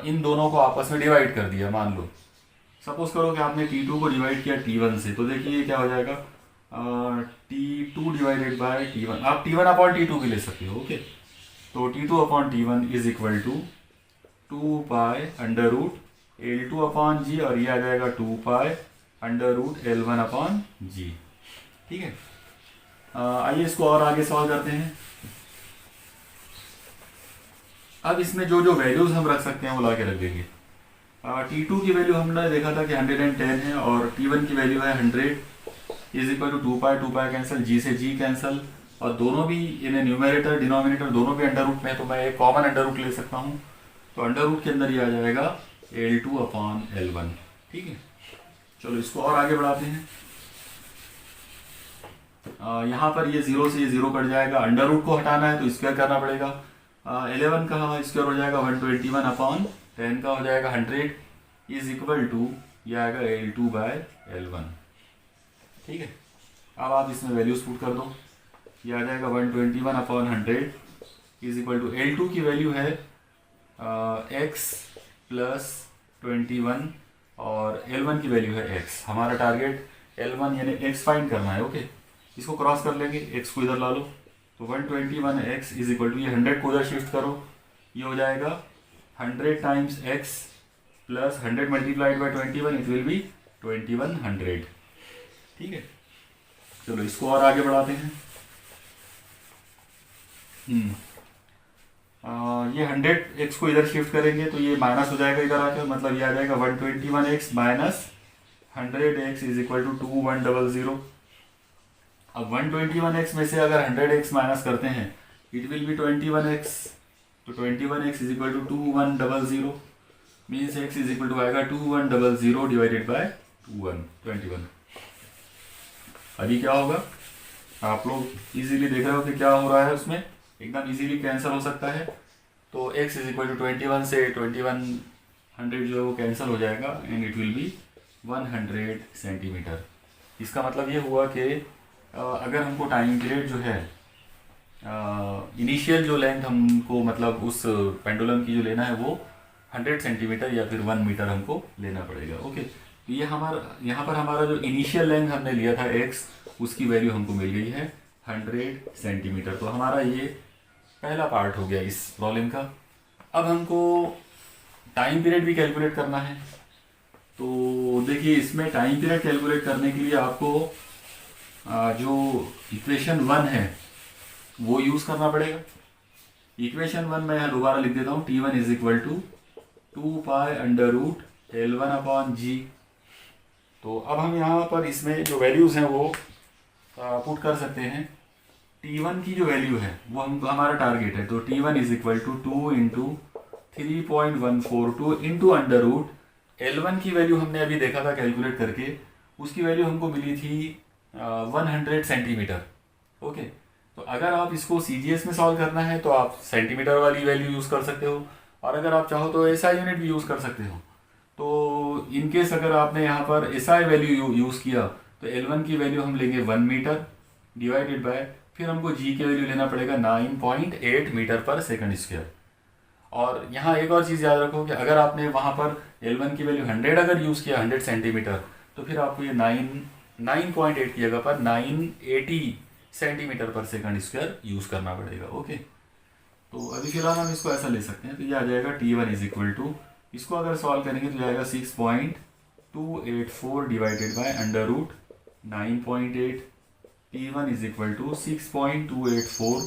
इन दोनों को आपस में डिवाइड कर दिया, मान लो सपोज करो कि आपने T2 को डिवाइड किया T1 से, तो देखिए क्या हो जाएगा, T2 / T1, आप T1/T2 भी ले सकते हो। ओके, तो T2/T1 = 2π√L2/g और ये आ जाएगा 2π√L1/g। ठीक है, आइए इसको और आगे सॉल्व करते हैं। अब इसमें जो जो वैल्यूज हम रख सकते हैं वो ला के रख देंगे। T2 की वैल्यू हमने देखा था कि 110 है और T1 की वैल्यू है 100 is equal to 2 pi cancel, g से जी कैंसिल, और दोनों भी इन्हें न्यूमेरेटर डिनोमिनेटर दोनों भी अंडर रूट में है, तो मैं एक कॉमन अंडर रूट ले सकता हूँ। तो अंडर रूट के अंदर ये आ जाएगा L2/L1। ठीक है, चलो इसको और आगे बढ़ाते हैं। यहाँ पर ये 0 से ये 0 कट जाएगा, अंडर रूट को हटाना है तो स्क्वायर करना पड़ेगा। 11 का स्क्वायर हो जाएगा 121/10 का हो जाएगा 100 इज इक्वल टू ये आएगा L2/L1। ठीक है, अब आप इसमें वैल्यूज पुट कर दो, ये आ जाएगा 121/100 इज इक्वल टू L2 की वैल्यू है x प्लस 21 और L1 की वैल्यू है x। हमारा टारगेट L1 यानी x फाइंड करना है। ओके, इसको क्रॉस कर लेंगे, x को इधर ला लो, तो 121x इज इक्वल टू ये 100 को उधर शिफ्ट करो, ये हो जाएगा 100 times x plus 100 multiplied by 21 it will B 2100। ठीक है, चलो इसको और आगे बढ़ाते हैं। ये 100x को इधर शिफ्ट करेंगे तो ये माइनस हो जाएगा इधर आकर, मतलब ये आ जाएगा 121x minus 100x is equal to 2100। अब 121x में से अगर 100x माइनस करते हैं इट विल बी 21x, तो 21x is equal to 2100 means x is equal to आएगा 2100 डिवाइडेड बाय 21। अभी क्या होगा, आप लोग इजीली देख रहे हो कि क्या हो रहा है, उसमें एकदम इजीली कैंसिल हो सकता है। तो x इज इक्वल टू 21 से 2100 जो है वो कैंसिल हो जाएगा and it will B 100 centimetre. इसका मतलब ये हुआ कि अगर हमको टाइम पीरियड जो है इनिशियल जो लेंथ हमको मतलब उस पेंडुलम की जो लेना है वो 100 सेंटीमीटर या फिर 1 मीटर हमको लेना पड़ेगा। ओके, तो ये हमारा यहाँ पर हमारा जो इनिशियल लेंथ हमने लिया था x, उसकी वैल्यू हमको मिल गई है 100 सेंटीमीटर। तो हमारा ये पहला पार्ट हो गया इस प्रॉब्लम का। अब हमको टाइम पीरियड भी कैलकुलेट करना है। तो देखिए इसमें टाइम पीरियड कैलकुलेट करने के लिए आपको जो इक्वेशन 1 है वो यूज़ करना पड़ेगा। इक्वेशन 1 मैं यहाँ दोबारा लिख देता हूँ, T1 is equal to 2 pi under root L1/G। तो अब हम यहाँ पर इसमें जो वैल्यूज़ हैं वो पुट कर सकते हैं। T1 की जो वैल्यू है वो हमारा टारगेट है, तो T1 is equal to 2 into 3.142 into under root L1 की वैल्यू हमने अभी देखा था कैलकुलेट करके, उसकी वैल्यू हमको मिली थी 100 सेंटीमीटर। ओके, तो अगर आप इसको CGS में सॉल्व करना है तो आप सेंटीमीटर वाली वैल्यू यूज़ कर सकते हो, और अगर आप चाहो तो SI यूनिट भी यूज़ कर सकते हो। तो इनकेस अगर आपने यहाँ पर SI वैल्यू यूज़ किया तो L1 की वैल्यू हम लेंगे 1 मीटर डिवाइडेड बाय, फिर हमको G की वैल्यू लेना पड़ेगा 9.8 मीटर पर सेकंड स्क्वायर। और यहाँ एक और चीज़ याद रखो कि अगर आपने वहाँ पर L1 की वैल्यू 100 अगर यूज़ किया 100 सेंटीमीटर, तो फिर आपको ये 9.8 की जगह पर 980 centimetre per second square use करना पड़ेगा। ओके, तो अभी फिलहाल हम इसको ऐसा ले सकते हैं, तो ये आ जाएगा T1 इज इक्वल टू, इसको अगर सॉल्व करेंगे तो जाएगा 6.284 divided by under root 9.8। T1 is equal to 6.284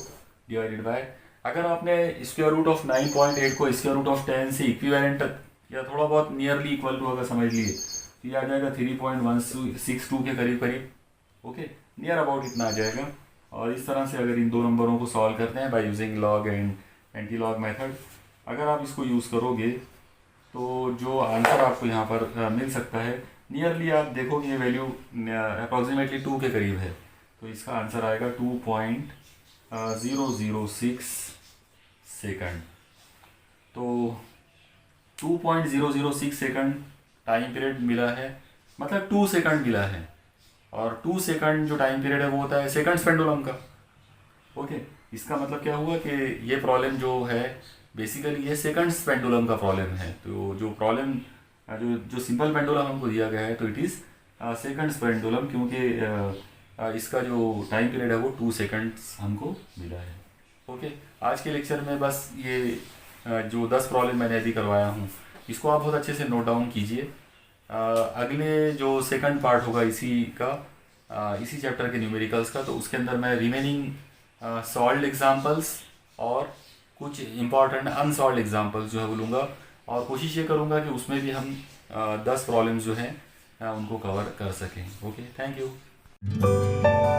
divided by, अगर आपने स्क्वायर रूट ऑफ 9.8 को स्क्वायर रूट ऑफ 10 से इक्विवेलेंट या थोड़ा बहुत नियरली इक्वल टू अगर समझ लिए तो ये आ जाएगा 3.162 के करीब करीब। ओके, नियर अबाउट इतना आ जाएगा। और इस तरह से अगर इन दो नंबरों को सॉल्व करते हैं by using log and anti log method, अगर आप इसको यूज़ करोगे तो जो आंसर आपको यहाँ पर मिल सकता है नियरली आप देखोगे ये वैल्यू अप्रॉक्सीमेटली 2 के करीब है, तो इसका आंसर आएगा 2.006 सेकंड। तो 2.006 सेकंड टाइम पीरियड मिला है, मतलब 2 सेकंड मिला है, और 2 सेकंड जो टाइम पीरियड है वो होता है सेकंड्स पेंडुलम का। ओके, इसका मतलब क्या हुआ कि ये प्रॉब्लम जो है बेसिकली ये सेकंड्स पेंडुलम का प्रॉब्लम है। तो जो प्रॉब्लम जो सिंपल पेंडुलम हमको दिया गया है तो इट इज़ सेकंड्स पेंडुलम, क्योंकि इसका जो टाइम पीरियड है वो 2 सेकंड्स हमको मिला है। ओके, आज के लेक्चर में बस ये जो 10 प्रॉब्लम मैंने अभी करवाया हूँ इसको आप बहुत अच्छे से नोट डाउन कीजिए। अगले जो सेकंड पार्ट होगा इसी का इसी चैप्टर के न्यूमेरिकल्स का, तो उसके अंदर मैं रिमेनिंग सॉल्व्ड एग्जांपल्स और कुछ इंपॉर्टेंट अनसॉल्व्ड एग्जांपल्स जो है वो लूँगा, और कोशिश ये करूँगा कि उसमें भी हम 10 प्रॉब्लम्स जो हैं उनको कवर कर सकें। Okay, thank you.